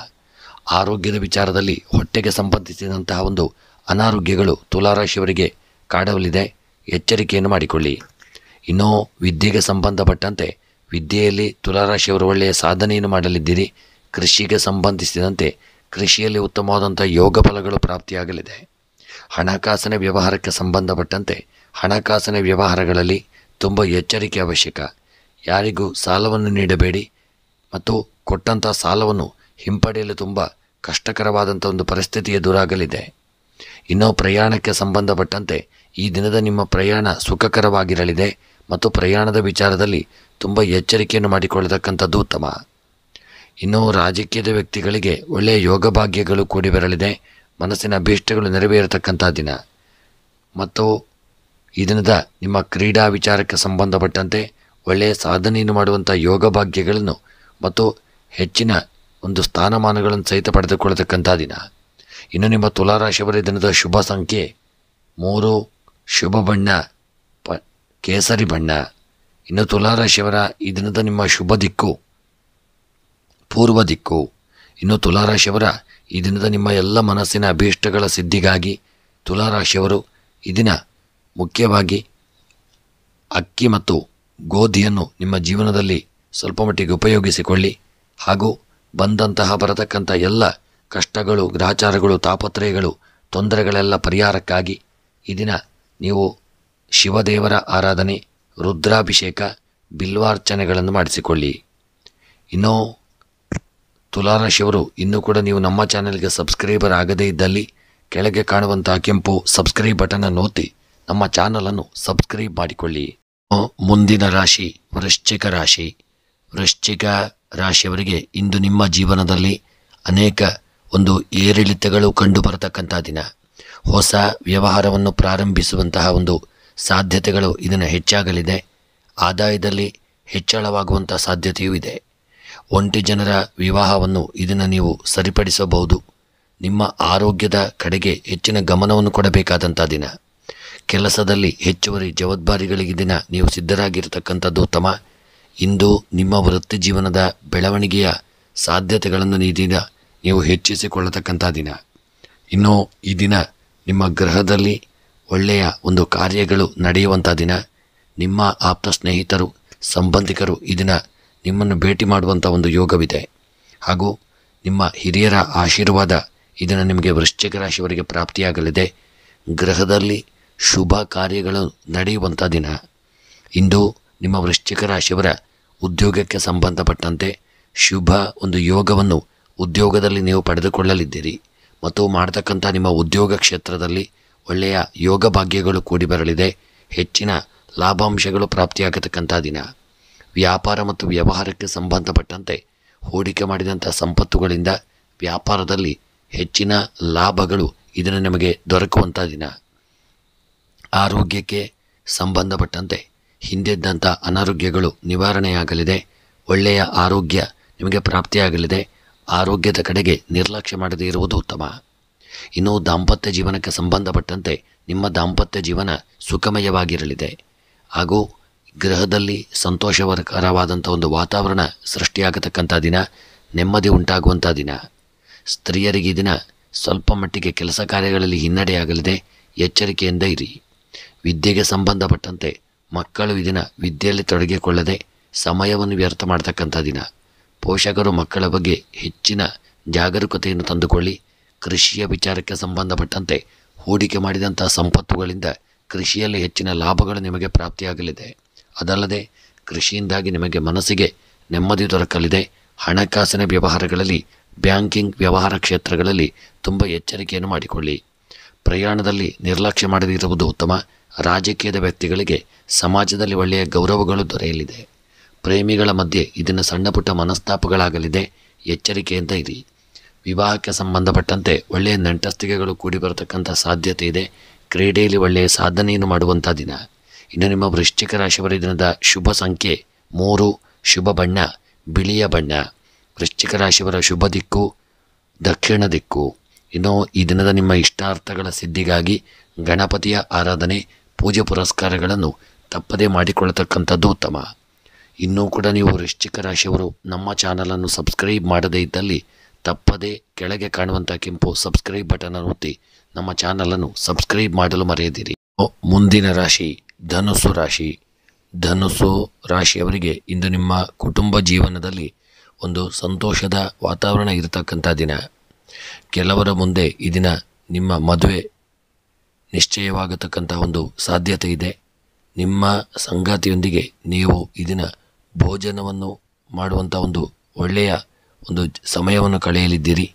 Speaker 1: ಆರೋಗ್ಯದ ವಿಚಾರದಲ್ಲಿ ಹೊಟ್ಟೆಗೆ ಸಂಬಂಧಿಸಿದಂತಹ ಒಂದು ಅನಾರೋಗ್ಯಗಳು ತುಲಾರಾಶಿಯವರಿಗೆ ಕಾಡಲಿದೆ. ಎಚ್ಚರಿಕೆಯನ್ನು ಮಾಡಿಕೊಳ್ಳಿ. ಇನ್ನು ವಿದ್ಯೆಗೆ ಸಂಬಂಧಪಟ್ಟಂತೆ ವಿದ್ಯೆಯಲ್ಲಿ ತುಲಾರಾಶಿಯವರು ಒಳ್ಳೆಯ ಸಾಧನೆಯನ್ನು ಮಾಡಲಿದ್ದೀರಿ. ಕೃಷಿಗೆ ಸಂಬಂಧಿಸಿದಂತೆ ಕೃಷಿಯಲ್ಲಿ ಉತ್ತಮವಾದಂಥ ಯೋಗ ಫಲಗಳು ಪ್ರಾಪ್ತಿಯಾಗಲಿದೆ. ಹಣಕಾಸಿನ ವ್ಯವಹಾರಕ್ಕೆ ಸಂಬಂಧಪಟ್ಟಂತೆ ಹಣಕಾಸಿನ ವ್ಯವಹಾರಗಳಲ್ಲಿ ತುಂಬ ಎಚ್ಚರಿಕೆ ಅವಶ್ಯಕ. ಯಾರಿಗೂ ಸಾಲವನ್ನು ನೀಡಬೇಡಿ ಮತ್ತು ಕೊಟ್ಟಂಥ ಸಾಲವನ್ನು ಹಿಂಪಡೆಯಲು ತುಂಬ ಕಷ್ಟಕರವಾದಂಥ ಒಂದು ಪರಿಸ್ಥಿತಿ ಎದುರಾಗಲಿದೆ. ಇನ್ನು ಪ್ರಯಾಣಕ್ಕೆ ಸಂಬಂಧಪಟ್ಟಂತೆ ಈ ದಿನದ ನಿಮ್ಮ ಪ್ರಯಾಣ ಸುಖಕರವಾಗಿರಲಿದೆ ಮತ್ತು ಪ್ರಯಾಣದ ವಿಚಾರದಲ್ಲಿ ತುಂಬ ಎಚ್ಚರಿಕೆಯನ್ನು ಮಾಡಿಕೊಳ್ಳತಕ್ಕಂಥದ್ದು ಉತ್ತಮ. ಇನ್ನು ರಾಜಕೀಯದ ವ್ಯಕ್ತಿಗಳಿಗೆ ಒಳ್ಳೆಯ ಯೋಗ ಭಾಗ್ಯಗಳು ಕೂಡಿ ಬರಲಿದೆ. ಮನಸ್ಸಿನ ಅಭೀಷ್ಟಗಳು ನೆರವೇರತಕ್ಕಂಥ ದಿನ. ಮತ್ತು ಈ ದಿನದ ನಿಮ್ಮ ಕ್ರೀಡಾ ವಿಚಾರಕ್ಕೆ ಸಂಬಂಧಪಟ್ಟಂತೆ ಒಳ್ಳೆಯ ಸಾಧನೆಯನ್ನು ಮಾಡುವಂಥ ಯೋಗ ಭಾಗ್ಯಗಳನ್ನು ಮತ್ತು ಹೆಚ್ಚಿನ ಒಂದು ಸ್ಥಾನಮಾನಗಳನ್ನು ಸಹಿತ ಪಡೆದುಕೊಳ್ಳತಕ್ಕಂಥ ದಿನ. ಇನ್ನು ನಿಮ್ಮ ತುಲಾರಾಶಿಯವರ ದಿನದ ಶುಭ ಸಂಖ್ಯೆ 3, ಶುಭ ಬಣ್ಣ ಕೇಸರಿ ಬಣ್ಣ. ಇನ್ನು ತುಲಾರಾಶಿಯವರ ಈ ದಿನದ ನಿಮ್ಮ ಶುಭ ದಿಕ್ಕು ಪೂರ್ವ ದಿಕ್ಕು. ಇನ್ನು ತುಲಾರಾಶಿಯವರ ಈ ದಿನದ ನಿಮ್ಮ ಎಲ್ಲ ಮನಸ್ಸಿನ ಅಭೀಷ್ಟಗಳ ಸಿದ್ಧಿಗಾಗಿ ತುಲಾರಾಶಿಯವರು ಈ ದಿನ ಮುಖ್ಯವಾಗಿ ಅಕ್ಕಿ ಮತ್ತು ಗೋಧಿಯನ್ನು ನಿಮ್ಮ ಜೀವನದಲ್ಲಿ ಸ್ವಲ್ಪ ಮಟ್ಟಿಗೆ ಉಪಯೋಗಿಸಿಕೊಳ್ಳಿ. ಹಾಗೂ ಬರತಕ್ಕಂಥ ಎಲ್ಲ ಕಷ್ಟಗಳು, ಗ್ರಹಚಾರಗಳು, ತಾಪತ್ರಯಗಳು, ತೊಂದರೆಗಳೆಲ್ಲ ಪರಿಹಾರಕ್ಕಾಗಿ ಈ ದಿನ ನೀವು ಶಿವದೇವರ ಆರಾಧನೆ, ರುದ್ರಾಭಿಷೇಕ, ಬಿಲ್ವಾರ್ಚನೆಗಳನ್ನು ಮಾಡಿಸಿಕೊಳ್ಳಿ. ಇನ್ನು ತುಲಾರಾಶಿಯವರು ಇನ್ನೂ ಕೂಡ ನೀವು ನಮ್ಮ ಚಾನೆಲ್ಗೆ ಸಬ್ಸ್ಕ್ರೈಬರ್ ಆಗದೇ ಇದ್ದಲ್ಲಿ ಕೆಳಗೆ ಕಾಣುವಂಥ ಕೆಂಪು ಸಬ್ಸ್ಕ್ರೈಬ್ ಬಟನನ್ನು ಒತ್ತಿ ನಮ್ಮ ಚಾನಲನ್ನು ಸಬ್ಸ್ಕ್ರೈಬ್ ಮಾಡಿಕೊಳ್ಳಿ. ಮುಂದಿನ ರಾಶಿ ವೃಶ್ಚಿಕ ರಾಶಿ. ವೃಶ್ಚಿಕ ರಾಶಿಯವರಿಗೆ ಇಂದು ನಿಮ್ಮ ಜೀವನದಲ್ಲಿ ಅನೇಕ ಒಂದು ಏರಿಳಿತಗಳು ಕಂಡು ಬರತಕ್ಕಂಥ ದಿನ. ಹೊಸ ವ್ಯವಹಾರವನ್ನು ಪ್ರಾರಂಭಿಸುವಂತಹ ಒಂದು ಸಾಧ್ಯತೆಗಳು ಇದನ್ನು ಹೆಚ್ಚಾಗಲಿದೆ. ಆದಾಯದಲ್ಲಿ ಹೆಚ್ಚಳವಾಗುವಂಥ ಸಾಧ್ಯತೆಯೂ ಇದೆ. ಒಂಟಿ ಜನರ ವಿವಾಹವನ್ನು ಇದನ್ನು ನೀವು ಸರಿಪಡಿಸಬಹುದು. ನಿಮ್ಮ ಆರೋಗ್ಯದ ಕಡೆಗೆ ಹೆಚ್ಚಿನ ಗಮನವನ್ನು ಕೊಡಬೇಕಾದಂಥ ದಿನ. ಕೆಲಸದಲ್ಲಿ ಹೆಚ್ಚುವರಿ ಜವಾಬ್ದಾರಿಗಳಿಗೆ ದಿನ ನೀವು ಸಿದ್ಧರಾಗಿರತಕ್ಕಂಥದ್ದು ಉತ್ತಮ. ಇಂದು ನಿಮ್ಮ ವೃತ್ತಿ ಜೀವನದ ಬೆಳವಣಿಗೆಯ ಸಾಧ್ಯತೆಗಳನ್ನು ಈ ದಿನ ನೀವು ಹೆಚ್ಚಿಸಿಕೊಳ್ಳತಕ್ಕಂಥ ದಿನ. ಇನ್ನು ಈ ದಿನ ನಿಮ್ಮ ಗೃಹದಲ್ಲಿ ಒಳ್ಳೆಯ ಒಂದು ಕಾರ್ಯಗಳು ನಡೆಯುವಂಥ ದಿನ. ನಿಮ್ಮ ಆಪ್ತ ಸ್ನೇಹಿತರು, ಸಂಬಂಧಿಕರು ಈ ದಿನ ನಿಮ್ಮನ್ನು ಭೇಟಿ ಮಾಡುವಂಥ ಒಂದು ಯೋಗವಿದೆ. ಹಾಗೂ ನಿಮ್ಮ ಹಿರಿಯರ ಆಶೀರ್ವಾದ ಈ ದಿನ ನಿಮಗೆ ವೃಶ್ಚಿಕ ರಾಶಿಯವರಿಗೆ ಪ್ರಾಪ್ತಿಯಾಗಲಿದೆ. ಗೃಹದಲ್ಲಿ ಶುಭ ಕಾರ್ಯಗಳು ನಡೆಯುವಂಥ ದಿನ. ಇಂದು ನಿಮ್ಮ ವೃಶ್ಚಿಕ ರಾಶಿಯವರ ಉದ್ಯೋಗಕ್ಕೆ ಸಂಬಂಧಪಟ್ಟಂತೆ ಶುಭ ಒಂದು ಯೋಗವನ್ನು ಉದ್ಯೋಗದಲ್ಲಿ ನೀವು ಪಡೆದುಕೊಳ್ಳಲಿದ್ದೀರಿ. ಮತ್ತು ಮಾಡತಕ್ಕಂಥ ನಿಮ್ಮ ಉದ್ಯೋಗ ಕ್ಷೇತ್ರದಲ್ಲಿ ಒಳ್ಳೆಯ ಯೋಗ ಭಾಗ್ಯಗಳು ಕೂಡಿ ಬರಲಿದೆ. ಹೆಚ್ಚಿನ ಲಾಭಾಂಶಗಳು ಪ್ರಾಪ್ತಿಯಾಗತಕ್ಕಂಥ ದಿನ. ವ್ಯಾಪಾರ ಮತ್ತು ವ್ಯವಹಾರಕ್ಕೆ ಸಂಬಂಧಪಟ್ಟಂತೆ ಹೂಡಿಕೆ ಮಾಡಿದಂಥ ಸಂಪತ್ತುಗಳಿಂದ ವ್ಯಾಪಾರದಲ್ಲಿ ಹೆಚ್ಚಿನ ಲಾಭಗಳು ಇದನ್ನು ನಿಮಗೆ ದೊರಕುವಂಥ ದಿನ. ಆರೋಗ್ಯಕ್ಕೆ ಸಂಬಂಧಪಟ್ಟಂತೆ ಹಿಂದಿದ್ದಂಥ ಅನಾರೋಗ್ಯಗಳು ನಿವಾರಣೆಯಾಗಲಿದೆ. ಒಳ್ಳೆಯ ಆರೋಗ್ಯ ನಿಮಗೆ ಪ್ರಾಪ್ತಿಯಾಗಲಿದೆ. ಆರೋಗ್ಯದ ಕಡೆಗೆ ನಿರ್ಲಕ್ಷ್ಯ ಮಾಡದೇ ಇರುವುದು ಉತ್ತಮ. ಇನ್ನು ದಾಂಪತ್ಯ ಜೀವನಕ್ಕೆ ಸಂಬಂಧಪಟ್ಟಂತೆ ನಿಮ್ಮ ದಾಂಪತ್ಯ ಜೀವನ ಸುಖಮಯವಾಗಿರಲಿದೆ. ಹಾಗೂ ಗೃಹದಲ್ಲಿ ಸಂತೋಷಕರವಾದಂಥ ಒಂದು ವಾತಾವರಣ ಸೃಷ್ಟಿಯಾಗತಕ್ಕಂಥ ದಿನ. ನೆಮ್ಮದಿ ಉಂಟಾಗುವಂಥ ದಿನ. ಸ್ತ್ರೀಯರಿಗೆ ಈ ದಿನ ಸ್ವಲ್ಪ ಮಟ್ಟಿಗೆ ಕೆಲಸ ಕಾರ್ಯಗಳಲ್ಲಿ ಹಿನ್ನಡೆಯಾಗಲಿದೆ. ಎಚ್ಚರಿಕೆಯಿಂದ ಇರಿ. ವಿದ್ಯೆಗೆ ಸಂಬಂಧಪಟ್ಟಂತೆ ಮಕ್ಕಳು ಈ ದಿನ ವಿದ್ಯೆಯಲ್ಲಿ ತೊಡಗಿಕೊಳ್ಳದೆ ಸಮಯವನ್ನು ವ್ಯರ್ಥ ಮಾಡ್ತಕ್ಕಂಥ ದಿನ. ಪೋಷಕರು ಮಕ್ಕಳ ಬಗ್ಗೆ ಹೆಚ್ಚಿನ ಜಾಗರೂಕತೆಯನ್ನು ತಂದುಕೊಳ್ಳಿ. ಕೃಷಿಯ ವಿಚಾರಕ್ಕೆ ಸಂಬಂಧಪಟ್ಟಂತೆ ಹೂಡಿಕೆ ಮಾಡಿದಂಥ ಸಂಪತ್ತುಗಳಿಂದ ಕೃಷಿಯಲ್ಲಿ ಹೆಚ್ಚಿನ ಲಾಭಗಳು ನಿಮಗೆ ಪ್ರಾಪ್ತಿಯಾಗಲಿದೆ. ಅದಲ್ಲದೆ ಕೃಷಿಯಿಂದಾಗಿ ನಿಮಗೆ ಮನಸ್ಸಿಗೆ ನೆಮ್ಮದಿ ದೊರಕಲಿದೆ. ಹಣಕಾಸಿನ ವ್ಯವಹಾರಗಳಲ್ಲಿ, ಬ್ಯಾಂಕಿಂಗ್ ವ್ಯವಹಾರ ಕ್ಷೇತ್ರಗಳಲ್ಲಿ ತುಂಬ ಎಚ್ಚರಿಕೆಯನ್ನು ಮಾಡಿಕೊಳ್ಳಿ. ಪ್ರಯಾಣದಲ್ಲಿ ನಿರ್ಲಕ್ಷ್ಯ ಮಾಡದಿರುವುದು ಉತ್ತಮ. ರಾಜಕೀಯದ ವ್ಯಕ್ತಿಗಳಿಗೆ ಸಮಾಜದಲ್ಲಿ ಒಳ್ಳೆಯ ಗೌರವಗಳು ದೊರೆಯಲಿದೆ. ಪ್ರೇಮಿಗಳ ಮಧ್ಯೆ ಇದನ್ನು ಸಣ್ಣ ಪುಟ್ಟ ಮನಸ್ತಾಪಗಳಾಗಲಿದೆ. ಎಚ್ಚರಿಕೆಯಿಂದ ಇರಿ. ವಿವಾಹಕ್ಕೆ ಸಂಬಂಧಪಟ್ಟಂತೆ ಒಳ್ಳೆಯ ನಂಟಸ್ತಿಕೆಗಳು ಕೂಡಿ ಬರತಕ್ಕಂಥ ಸಾಧ್ಯತೆ ಇದೆ. ಕ್ರೀಡೆಯಲ್ಲಿ ಒಳ್ಳೆಯ ಸಾಧನೆಯನ್ನು ಮಾಡುವಂಥ ದಿನ. ಇನ್ನು ನಿಮ್ಮ ವೃಶ್ಚಿಕ ರಾಶಿಯವರ ದಿನದ ಶುಭ ಸಂಖ್ಯೆ 3, ಶುಭ ಬಣ್ಣ ಬಿಳಿಯ ಬಣ್ಣ. ವೃಶ್ಚಿಕ ರಾಶಿಯವರ ಶುಭ ದಿಕ್ಕು ದಕ್ಷಿಣ ದಿಕ್ಕು. ಇನ್ನು ಈ ದಿನದ ನಿಮ್ಮ ಇಷ್ಟಾರ್ಥಗಳ ಸಿದ್ಧಿಗಾಗಿ ಗಣಪತಿಯ ಆರಾಧನೆ, ಪೂಜೆ ಪುರಸ್ಕಾರಗಳನ್ನು ತಪ್ಪದೇ ಮಾಡಿಕೊಳ್ಳತಕ್ಕಂಥದ್ದು ಉತ್ತಮ. ಇನ್ನೂ ಕೂಡ ನೀವು ವೃಶ್ಚಿಕ ರಾಶಿಯವರು ನಮ್ಮ ಚಾನಲನ್ನು ಸಬ್ಸ್ಕ್ರೈಬ್ ಮಾಡದೇ ಇದ್ದಲ್ಲಿ ತಪ್ಪದೇ ಕೆಳಗೆ ಕಾಣುವಂಥ ಕೆಂಪು ಸಬ್ಸ್ಕ್ರೈಬ್ ಬಟನ್ ಅನ್ನು ಒತ್ತಿ ನಮ್ಮ ಚಾನಲನ್ನು ಸಬ್ಸ್ಕ್ರೈಬ್ ಮಾಡಲು ಮರೆಯದಿರಿ. ಮುಂದಿನ ರಾಶಿ ಧನುಸ್ಸು ರಾಶಿ. ಧನುಸ್ಸು ರಾಶಿಯವರಿಗೆ ಇಂದು ನಿಮ್ಮ ಕುಟುಂಬ ಜೀವನದಲ್ಲಿ ಒಂದು ಸಂತೋಷದ ವಾತಾವರಣ ಇರತಕ್ಕಂಥ ದಿನ. ಕೆಲವರ ಮುಂದೆ ಈ ದಿನ ನಿಮ್ಮ ಮದುವೆ ನಿಶ್ಚಯವಾಗತಕ್ಕಂಥ ಒಂದು ಸಾಧ್ಯತೆ ಇದೆ. ನಿಮ್ಮ ಸಂಗಾತಿಯೊಂದಿಗೆ ನೀವು ಈ ದಿನ ಭೋಜನವನ್ನು ಮಾಡುವಂಥ ಒಂದು ಒಳ್ಳೆಯ ಒಂದು ಸಮಯವನ್ನು ಕಳೆಯಲಿದ್ದೀರಿ.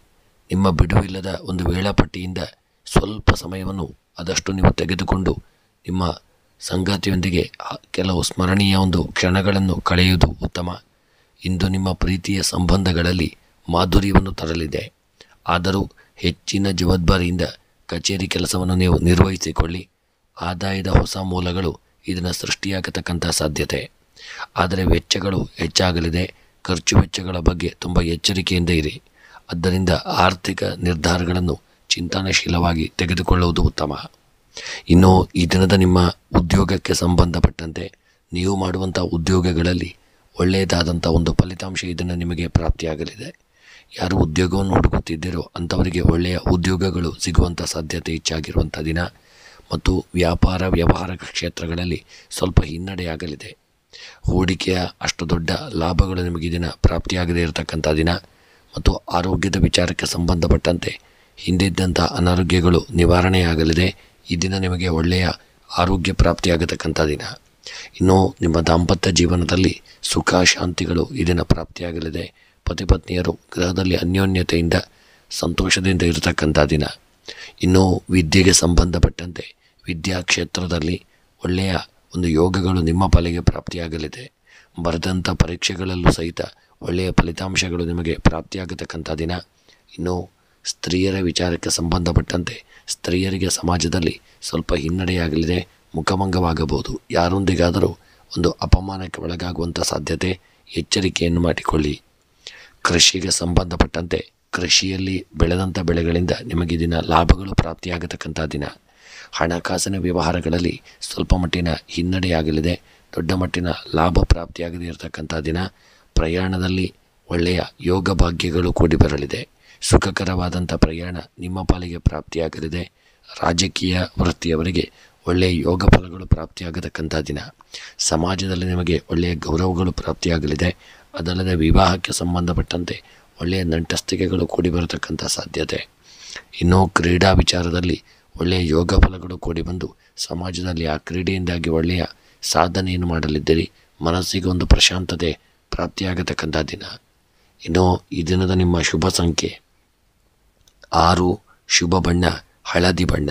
Speaker 1: ನಿಮ್ಮ ಬಿಡುವಿಲ್ಲದ ಒಂದು ವೇಳಾಪಟ್ಟಿಯಿಂದ ಸ್ವಲ್ಪ ಸಮಯವನ್ನು ಆದಷ್ಟು ನೀವು ತೆಗೆದುಕೊಂಡು ನಿಮ್ಮ ಸಂಗಾತಿಯೊಂದಿಗೆ ಕೆಲವು ಸ್ಮರಣೀಯ ಒಂದು ಕ್ಷಣಗಳನ್ನು ಕಳೆಯುವುದು ಉತ್ತಮ. ಇಂದು ನಿಮ್ಮ ಪ್ರೀತಿಯ ಸಂಬಂಧಗಳಲ್ಲಿ ಮಾಧುರ್ಯವನ್ನು ತರಲಿದೆ. ಆದರೂ ಹೆಚ್ಚಿನ ಜವಾಬ್ದಾರಿಯಿಂದ ಕಚೇರಿ ಕೆಲಸವನ್ನು ನೀವು ನಿರ್ವಹಿಸಿಕೊಳ್ಳಿ. ಆದಾಯದ ಹೊಸ ಮೂಲಗಳು ಇದನ್ನು ಸೃಷ್ಟಿಯಾಗತಕ್ಕಂಥ ಸಾಧ್ಯತೆ. ಆದರೆ ವೆಚ್ಚಗಳು ಹೆಚ್ಚಾಗಲಿದೆ. ಖರ್ಚು ವೆಚ್ಚಗಳ ಬಗ್ಗೆ ತುಂಬ ಎಚ್ಚರಿಕೆಯಿಂದ ಇರಿ. ಆದ್ದರಿಂದ ಆರ್ಥಿಕ ನಿರ್ಧಾರಗಳನ್ನು ಚಿಂತನಶೀಲವಾಗಿ ತೆಗೆದುಕೊಳ್ಳುವುದು ಉತ್ತಮ. ಇನ್ನು ಈ ದಿನದ ನಿಮ್ಮ ಉದ್ಯೋಗಕ್ಕೆ ಸಂಬಂಧಪಟ್ಟಂತೆ ನೀವು ಮಾಡುವಂಥ ಉದ್ಯೋಗಗಳಲ್ಲಿ ಒಳ್ಳೆಯದಾದಂಥ ಒಂದು ಫಲಿತಾಂಶ ಇದನ್ನು ನಿಮಗೆ ಪ್ರಾಪ್ತಿಯಾಗಲಿದೆ. ಯಾರು ಉದ್ಯೋಗವನ್ನು ಹುಡುಕುತ್ತಿದ್ದೀರೋ ಅಂಥವರಿಗೆ ಒಳ್ಳೆಯ ಉದ್ಯೋಗಗಳು ಸಿಗುವಂಥ ಸಾಧ್ಯತೆ ಹೆಚ್ಚಾಗಿರುವಂಥ ದಿನ. ಮತ್ತು ವ್ಯಾಪಾರ ವ್ಯವಹಾರ ಕ್ಷೇತ್ರಗಳಲ್ಲಿ ಸ್ವಲ್ಪ ಹಿನ್ನಡೆಯಾಗಲಿದೆ. ಹೂಡಿಕೆಯ ಅಷ್ಟು ದೊಡ್ಡ ಲಾಭಗಳು ನಿಮಗೆ ದಿನ ಪ್ರಾಪ್ತಿಯಾಗದೇ ಇರತಕ್ಕಂಥ ದಿನ. ಮತ್ತು ಆರೋಗ್ಯದ ವಿಚಾರಕ್ಕೆ ಸಂಬಂಧಪಟ್ಟಂತೆ ಹಿಂದಿದ್ದಂಥ ಅನಾರೋಗ್ಯಗಳು ನಿವಾರಣೆಯಾಗಲಿದೆ. ಈ ದಿನ ನಿಮಗೆ ಒಳ್ಳೆಯ ಆರೋಗ್ಯ ಪ್ರಾಪ್ತಿಯಾಗತಕ್ಕಂಥ ದಿನ. ಇನ್ನು ನಿಮ್ಮ ದಾಂಪತ್ಯ ಜೀವನದಲ್ಲಿ ಸುಖ ಶಾಂತಿಗಳು ಈ ದಿನ ಪ್ರಾಪ್ತಿಯಾಗಲಿದೆ. ಪತಿ ಪತ್ನಿಯರು ಗೃಹದಲ್ಲಿ ಅನ್ಯೋನ್ಯತೆಯಿಂದ ಸಂತೋಷದಿಂದ ಇರತಕ್ಕಂಥ ದಿನ. ಇನ್ನು ವಿದ್ಯೆಗೆ ಸಂಬಂಧಪಟ್ಟಂತೆ ವಿದ್ಯಾ ಕ್ಷೇತ್ರದಲ್ಲಿ ಒಳ್ಳೆಯ ಒಂದು ಯೋಗಗಳು ನಿಮ್ಮ ಪಾಲಿಗೆ ಪ್ರಾಪ್ತಿಯಾಗಲಿದೆ. ಬರೆದಂಥ ಪರೀಕ್ಷೆಗಳಲ್ಲೂ ಸಹಿತ ಒಳ್ಳೆಯ ಫಲಿತಾಂಶಗಳು ನಿಮಗೆ ಪ್ರಾಪ್ತಿಯಾಗತಕ್ಕಂಥ ದಿನ. ಇನ್ನು ಸ್ತ್ರೀಯರ ವಿಚಾರಕ್ಕೆ ಸಂಬಂಧಪಟ್ಟಂತೆ ಸ್ತ್ರೀಯರಿಗೆ ಸಮಾಜದಲ್ಲಿ ಸ್ವಲ್ಪ ಹಿನ್ನಡೆಯಾಗಲಿದೆ. ಮುಖಭಂಗವಾಗಬಹುದು. ಯಾರೊಂದಿಗಾದರೂ ಒಂದು ಅಪಮಾನಕ್ಕೆ ಒಳಗಾಗುವಂಥ ಸಾಧ್ಯತೆ. ಎಚ್ಚರಿಕೆಯನ್ನು ಮಾಡಿಕೊಳ್ಳಿ. ಕೃಷಿಗೆ ಸಂಬಂಧಪಟ್ಟಂತೆ ಕೃಷಿಯಲ್ಲಿ ಬೆಳೆದಂಥ ಬೆಳೆಗಳಿಂದ ನಿಮಗೆ ದಿನ ಲಾಭಗಳು ಪ್ರಾಪ್ತಿಯಾಗತಕ್ಕಂಥ ದಿನ. ಹಣಕಾಸಿನ ವ್ಯವಹಾರಗಳಲ್ಲಿ ಸ್ವಲ್ಪ ಮಟ್ಟಿನ ಹಿನ್ನಡೆಯಾಗಲಿದೆ. ದೊಡ್ಡ ಮಟ್ಟಿನ ಲಾಭ ಪ್ರಾಪ್ತಿಯಾಗದೇ ಇರತಕ್ಕಂಥ ದಿನ. ಪ್ರಯಾಣದಲ್ಲಿ ಒಳ್ಳೆಯ ಯೋಗ ಭಾಗ್ಯಗಳು ಕೂಡಿ ಬರಲಿದೆ. ಸುಖಕರವಾದಂಥ ಪ್ರಯಾಣ ನಿಮ್ಮ ಪಾಲಿಗೆ ಪ್ರಾಪ್ತಿಯಾಗಲಿದೆ. ರಾಜಕೀಯ ವೃತ್ತಿಯವರಿಗೆ ಒಳ್ಳೆಯ ಯೋಗ ಫಲಗಳು ಪ್ರಾಪ್ತಿಯಾಗತಕ್ಕಂಥ ದಿನ. ಸಮಾಜದಲ್ಲಿ ನಿಮಗೆ ಒಳ್ಳೆಯ ಗೌರವಗಳು ಪ್ರಾಪ್ತಿಯಾಗಲಿದೆ. ಅದಲ್ಲದೆ ವಿವಾಹಕ್ಕೆ ಸಂಬಂಧಪಟ್ಟಂತೆ ಒಳ್ಳೆಯ ನಂಟಸ್ತಿಕೆಗಳು ಕೂಡಿ ಬರತಕ್ಕಂಥ ಸಾಧ್ಯತೆ. ಇನ್ನು ಕ್ರೀಡಾ ವಿಚಾರದಲ್ಲಿ ಒಳ್ಳೆಯ ಯೋಗ ಫಲಗಳು ಕೂಡಿ ಬಂದು ಸಮಾಜದಲ್ಲಿ ಆ ಕ್ರೀಡೆಯಿಂದಾಗಿ ಒಳ್ಳೆಯ ಸಾಧನೆಯನ್ನು ಮಾಡಲಿದ್ದೀರಿ. ಮನಸ್ಸಿಗೆ ಒಂದು ಪ್ರಶಾಂತತೆ ಪ್ರಾಪ್ತಿಯಾಗತಕ್ಕಂಥ ದಿನ. ಇನ್ನು ಈ ದಿನದ ನಿಮ್ಮ ಶುಭ ಸಂಖ್ಯೆ 6, ಶುಭ ಬಣ್ಣ ಹಳದಿ ಬಣ್ಣ.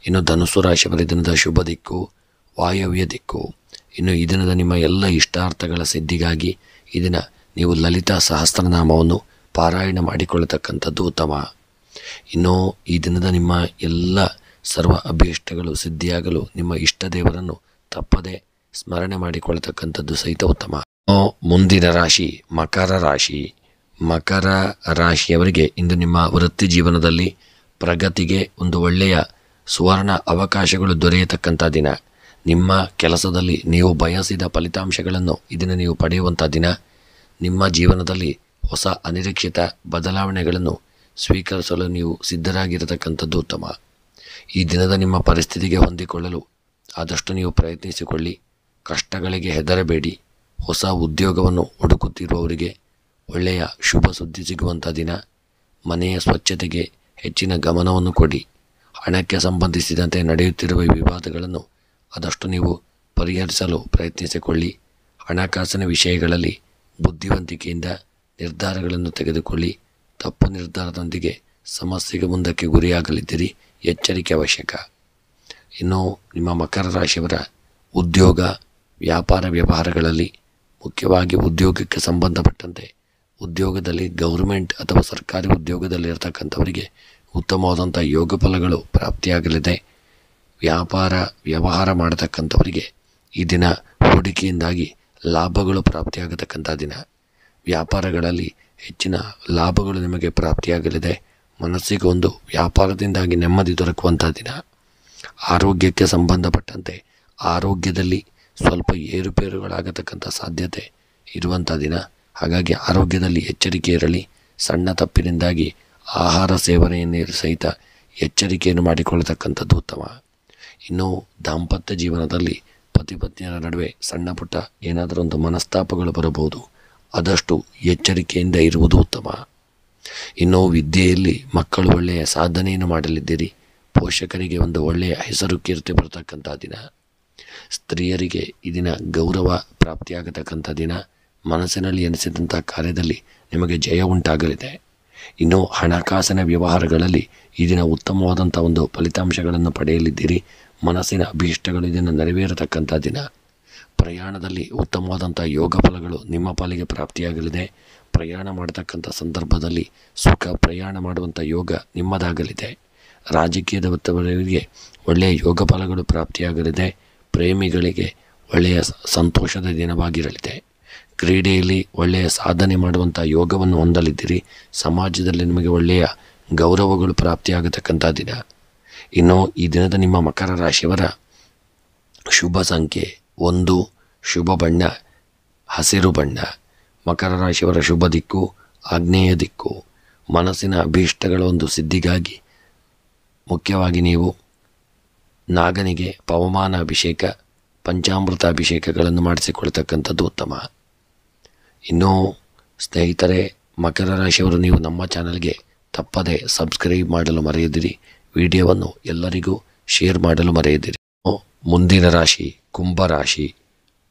Speaker 1: ಇನ್ನು ಧನುಸ್ಸು ರಾಶಿಯವರ ದಿನದ ಶುಭ ದಿಕ್ಕು ವಾಯವ್ಯ ದಿಕ್ಕು. ಇನ್ನು ಈ ದಿನದ ನಿಮ್ಮ ಎಲ್ಲ ಇಷ್ಟಾರ್ಥಗಳ ಸಿದ್ಧಿಗಾಗಿ ಈ ದಿನ ನೀವು ಲಲಿತಾ ಸಹಸ್ರನಾಮವನ್ನು ಪಾರಾಯಣ ಮಾಡಿಕೊಳ್ಳತಕ್ಕಂಥದ್ದು ಉತ್ತಮ. ಇನ್ನು ಈ ದಿನದ ನಿಮ್ಮ ಎಲ್ಲ ಸರ್ವ ಅಭೀಷ್ಟಗಳು ಸಿದ್ಧಿಯಾಗಲು ನಿಮ್ಮ ಇಷ್ಟ ದೇವರನ್ನು ತಪ್ಪದೆ ಸ್ಮರಣೆ ಮಾಡಿಕೊಳ್ಳತಕ್ಕಂಥದ್ದು ಸಹಿತ ಉತ್ತಮ. ಮುಂದಿನ ರಾಶಿ ಮಕರ ರಾಶಿ. ಮಕರ ರಾಶಿಯವರಿಗೆ ಇಂದು ನಿಮ್ಮ ವೃತ್ತಿ ಜೀವನದಲ್ಲಿ ಪ್ರಗತಿಗೆ ಒಂದು ಒಳ್ಳೆಯ ಸುವರ್ಣ ಅವಕಾಶಗಳು ದೊರೆಯತಕ್ಕಂಥ ದಿನ. ನಿಮ್ಮ ಕೆಲಸದಲ್ಲಿ ನೀವು ಬಯಸಿದ ಫಲಿತಾಂಶಗಳನ್ನು ಇದನ್ನು ನೀವು ಪಡೆಯುವಂಥ ದಿನ. ನಿಮ್ಮ ಜೀವನದಲ್ಲಿ ಹೊಸ ಅನಿರೀಕ್ಷಿತ ಬದಲಾವಣೆಗಳನ್ನು ಸ್ವೀಕರಿಸಲು ನೀವು ಸಿದ್ಧರಾಗಿರತಕ್ಕಂಥದ್ದು ಉತ್ತಮ. ಈ ದಿನದ ನಿಮ್ಮ ಪರಿಸ್ಥಿತಿಗೆ ಹೊಂದಿಕೊಳ್ಳಲು ಆದಷ್ಟು ನೀವು ಪ್ರಯತ್ನಿಸಿಕೊಳ್ಳಿ. ಕಷ್ಟಗಳಿಗೆ ಹೆದರಬೇಡಿ. ಹೊಸ ಉದ್ಯೋಗವನ್ನು ಹುಡುಕುತ್ತಿರುವವರಿಗೆ ಒಳ್ಳೆಯ ಶುಭ ಸುದ್ದಿ ಸಿಗುವಂಥ ದಿನ. ಮನೆಯ ಸ್ವಚ್ಛತೆಗೆ ಹೆಚ್ಚಿನ ಗಮನವನ್ನು ಕೊಡಿ. ಹಣಕ್ಕೆ ಸಂಬಂಧಿಸಿದಂತೆ ನಡೆಯುತ್ತಿರುವ ವಿವಾದಗಳನ್ನು ಆದಷ್ಟು ನೀವು ಪರಿಹರಿಸಲು ಪ್ರಯತ್ನಿಸಿಕೊಳ್ಳಿ. ಹಣಕಾಸಿನ ವಿಷಯಗಳಲ್ಲಿ ಬುದ್ಧಿವಂತಿಕೆಯಿಂದ ನಿರ್ಧಾರಗಳನ್ನು ತೆಗೆದುಕೊಳ್ಳಿ. ತಪ್ಪು ನಿರ್ಧಾರದೊಂದಿಗೆ ಸಮಸ್ಯೆಗೆ ಮುಂದಕ್ಕೆ ಗುರಿಯಾಗಲಿದ್ದೀರಿ. ಎಚ್ಚರಿಕೆ ಅವಶ್ಯಕ. ಇನ್ನು ನಿಮ್ಮ ಮಕರ ರಾಶಿಯವರ ಉದ್ಯೋಗ ವ್ಯಾಪಾರ ವ್ಯವಹಾರಗಳಲ್ಲಿ ಮುಖ್ಯವಾಗಿ ಉದ್ಯೋಗಕ್ಕೆ ಸಂಬಂಧಪಟ್ಟಂತೆ ಉದ್ಯೋಗದಲ್ಲಿ ಗೌರ್ಮೆಂಟ್ ಅಥವಾ ಸರ್ಕಾರಿ ಉದ್ಯೋಗದಲ್ಲಿರ್ತಕ್ಕಂಥವರಿಗೆ ಉತ್ತಮವಾದಂಥ ಯೋಗ ಫಲಗಳು ಪ್ರಾಪ್ತಿಯಾಗಲಿದೆ. ವ್ಯಾಪಾರ ವ್ಯವಹಾರ ಮಾಡತಕ್ಕಂಥವರಿಗೆ ಈ ದಿನ ಹೂಡಿಕೆಯಿಂದಾಗಿ ಲಾಭಗಳು ಪ್ರಾಪ್ತಿಯಾಗತಕ್ಕಂಥ ದಿನ. ವ್ಯಾಪಾರಗಳಲ್ಲಿ ಹೆಚ್ಚಿನ ಲಾಭಗಳು ನಿಮಗೆ ಪ್ರಾಪ್ತಿಯಾಗಲಿದೆ. ಮನಸ್ಸಿಗೆ ಒಂದು ವ್ಯಾಪಾರದಿಂದಾಗಿ ನೆಮ್ಮದಿ ದೊರಕುವಂಥ ದಿನ. ಆರೋಗ್ಯಕ್ಕೆ ಸಂಬಂಧಪಟ್ಟಂತೆ ಆರೋಗ್ಯದಲ್ಲಿ ಸ್ವಲ್ಪ ಏರುಪೇರುಗಳಾಗತಕ್ಕಂಥ ಸಾಧ್ಯತೆ ಇರುವಂಥ ದಿನ. ಹಾಗಾಗಿ ಆರೋಗ್ಯದಲ್ಲಿ ಎಚ್ಚರಿಕೆ ಇರಲಿ. ಸಣ್ಣ ತಪ್ಪಿನಿಂದಾಗಿ ಆಹಾರ ಸೇವನೆಯನ್ನು ಸಹಿತ ಎಚ್ಚರಿಕೆಯನ್ನು ಮಾಡಿಕೊಳ್ಳತಕ್ಕಂಥದ್ದು ಉತ್ತಮ. ಇನ್ನು ದಾಂಪತ್ಯ ಜೀವನದಲ್ಲಿ ಪತಿ ಪತ್ನಿಯರ ನಡುವೆ ಸಣ್ಣ ಪುಟ್ಟ ಏನಾದರೂ ಒಂದು ಮನಸ್ತಾಪಗಳು ಬರಬಹುದು. ಆದಷ್ಟು ಎಚ್ಚರಿಕೆಯಿಂದ ಇರುವುದು ಉತ್ತಮ. ಇನ್ನು ವಿದ್ಯೆಯಲ್ಲಿ ಮಕ್ಕಳು ಒಳ್ಳೆಯ ಸಾಧನೆಯನ್ನು ಮಾಡಲಿದ್ದೀರಿ. ಪೋಷಕರಿಗೆ ಒಂದು ಒಳ್ಳೆಯ ಹೆಸರು ಕೀರ್ತಿ ಬರತಕ್ಕಂಥ ದಿನ. ಸ್ತ್ರೀಯರಿಗೆ ಈ ದಿನ ಗೌರವ ಪ್ರಾಪ್ತಿಯಾಗತಕ್ಕಂಥ ದಿನ. ಮನಸ್ಸಿನಲ್ಲಿ ಎನಿಸಿದಂಥ ಕಾರ್ಯದಲ್ಲಿ ನಿಮಗೆ ಜಯ ಉಂಟಾಗಲಿದೆ. ಇನ್ನು ಹಣಕಾಸಿನ ವ್ಯವಹಾರಗಳಲ್ಲಿ ಈ ದಿನ ಉತ್ತಮವಾದಂಥ ಒಂದು ಫಲಿತಾಂಶಗಳನ್ನು ಪಡೆಯಲಿದ್ದೀರಿ. ಮನಸ್ಸಿನ ಅಭೀಷ್ಟಗಳು ಇದನ್ನು ನೆರವೇರತಕ್ಕಂಥ ದಿನ. ಪ್ರಯಾಣದಲ್ಲಿ ಉತ್ತಮವಾದಂಥ ಯೋಗ ಫಲಗಳು ನಿಮ್ಮ ಪಾಲಿಗೆ ಪ್ರಾಪ್ತಿಯಾಗಲಿದೆ. ಪ್ರಯಾಣ ಮಾಡತಕ್ಕಂಥ ಸಂದರ್ಭದಲ್ಲಿ ಸುಖ ಪ್ರಯಾಣ ಮಾಡುವಂಥ ಯೋಗ ನಿಮ್ಮದಾಗಲಿದೆ. ರಾಜಕೀಯದ ವೃತ್ತವರಿಗೆ ಒಳ್ಳೆಯ ಯೋಗ ಫಲಗಳು ಪ್ರಾಪ್ತಿಯಾಗಲಿದೆ. ಪ್ರೇಮಿಗಳಿಗೆ ಒಳ್ಳೆಯ ಸಂತೋಷದ ದಿನವಾಗಿರಲಿದೆ. ಕ್ರೀಡೆಯಲ್ಲಿ ಒಳ್ಳೆಯ ಸಾಧನೆ ಮಾಡುವಂಥ ಯೋಗವನ್ನು ಹೊಂದಲಿದ್ದೀರಿ. ಸಮಾಜದಲ್ಲಿ ನಿಮಗೆ ಒಳ್ಳೆಯ ಗೌರವಗಳು ಪ್ರಾಪ್ತಿಯಾಗತಕ್ಕಂಥ ದಿನ. ಇನ್ನು ಈ ದಿನದ ನಿಮ್ಮ ಮಕರ ರಾಶಿಯವರ ಶುಭ ಸಂಖ್ಯೆ 1, ಶುಭ ಬಣ್ಣ ಹಸಿರು ಬಣ್ಣ. ಮಕರ ರಾಶಿಯವರ ಶುಭ ದಿಕ್ಕು ಆಗ್ನೇಯ ದಿಕ್ಕು. ಮನಸ್ಸಿನ ಅಭೀಷ್ಟಗಳ ಒಂದು ಸಿದ್ಧಿಗಾಗಿ ಮುಖ್ಯವಾಗಿ ನೀವು ನಾಗನಿಗೆ ಪವಮಾನ ಅಭಿಷೇಕ, ಪಂಚಾಮೃತ ಅಭಿಷೇಕಗಳನ್ನು ಮಾಡಿಸಿಕೊಳ್ತಕ್ಕಂಥದ್ದು ಉತ್ತಮ. ಇನ್ನು ಸ್ನೇಹಿತರೆ, ಮಕರ ರಾಶಿಯವರು ನೀವು ನಮ್ಮ ಚಾನಲ್ಗೆ ತಪ್ಪದೆ ಸಬ್ಸ್ಕ್ರೈಬ್ ಮಾಡಲು ಮರೆಯದಿರಿ. ವಿಡಿಯೋವನ್ನು ಎಲ್ಲರಿಗೂ ಶೇರ್ ಮಾಡಲು ಮರೆಯದಿರಿ. ಮುಂದಿನ ರಾಶಿ ಕುಂಭರಾಶಿ.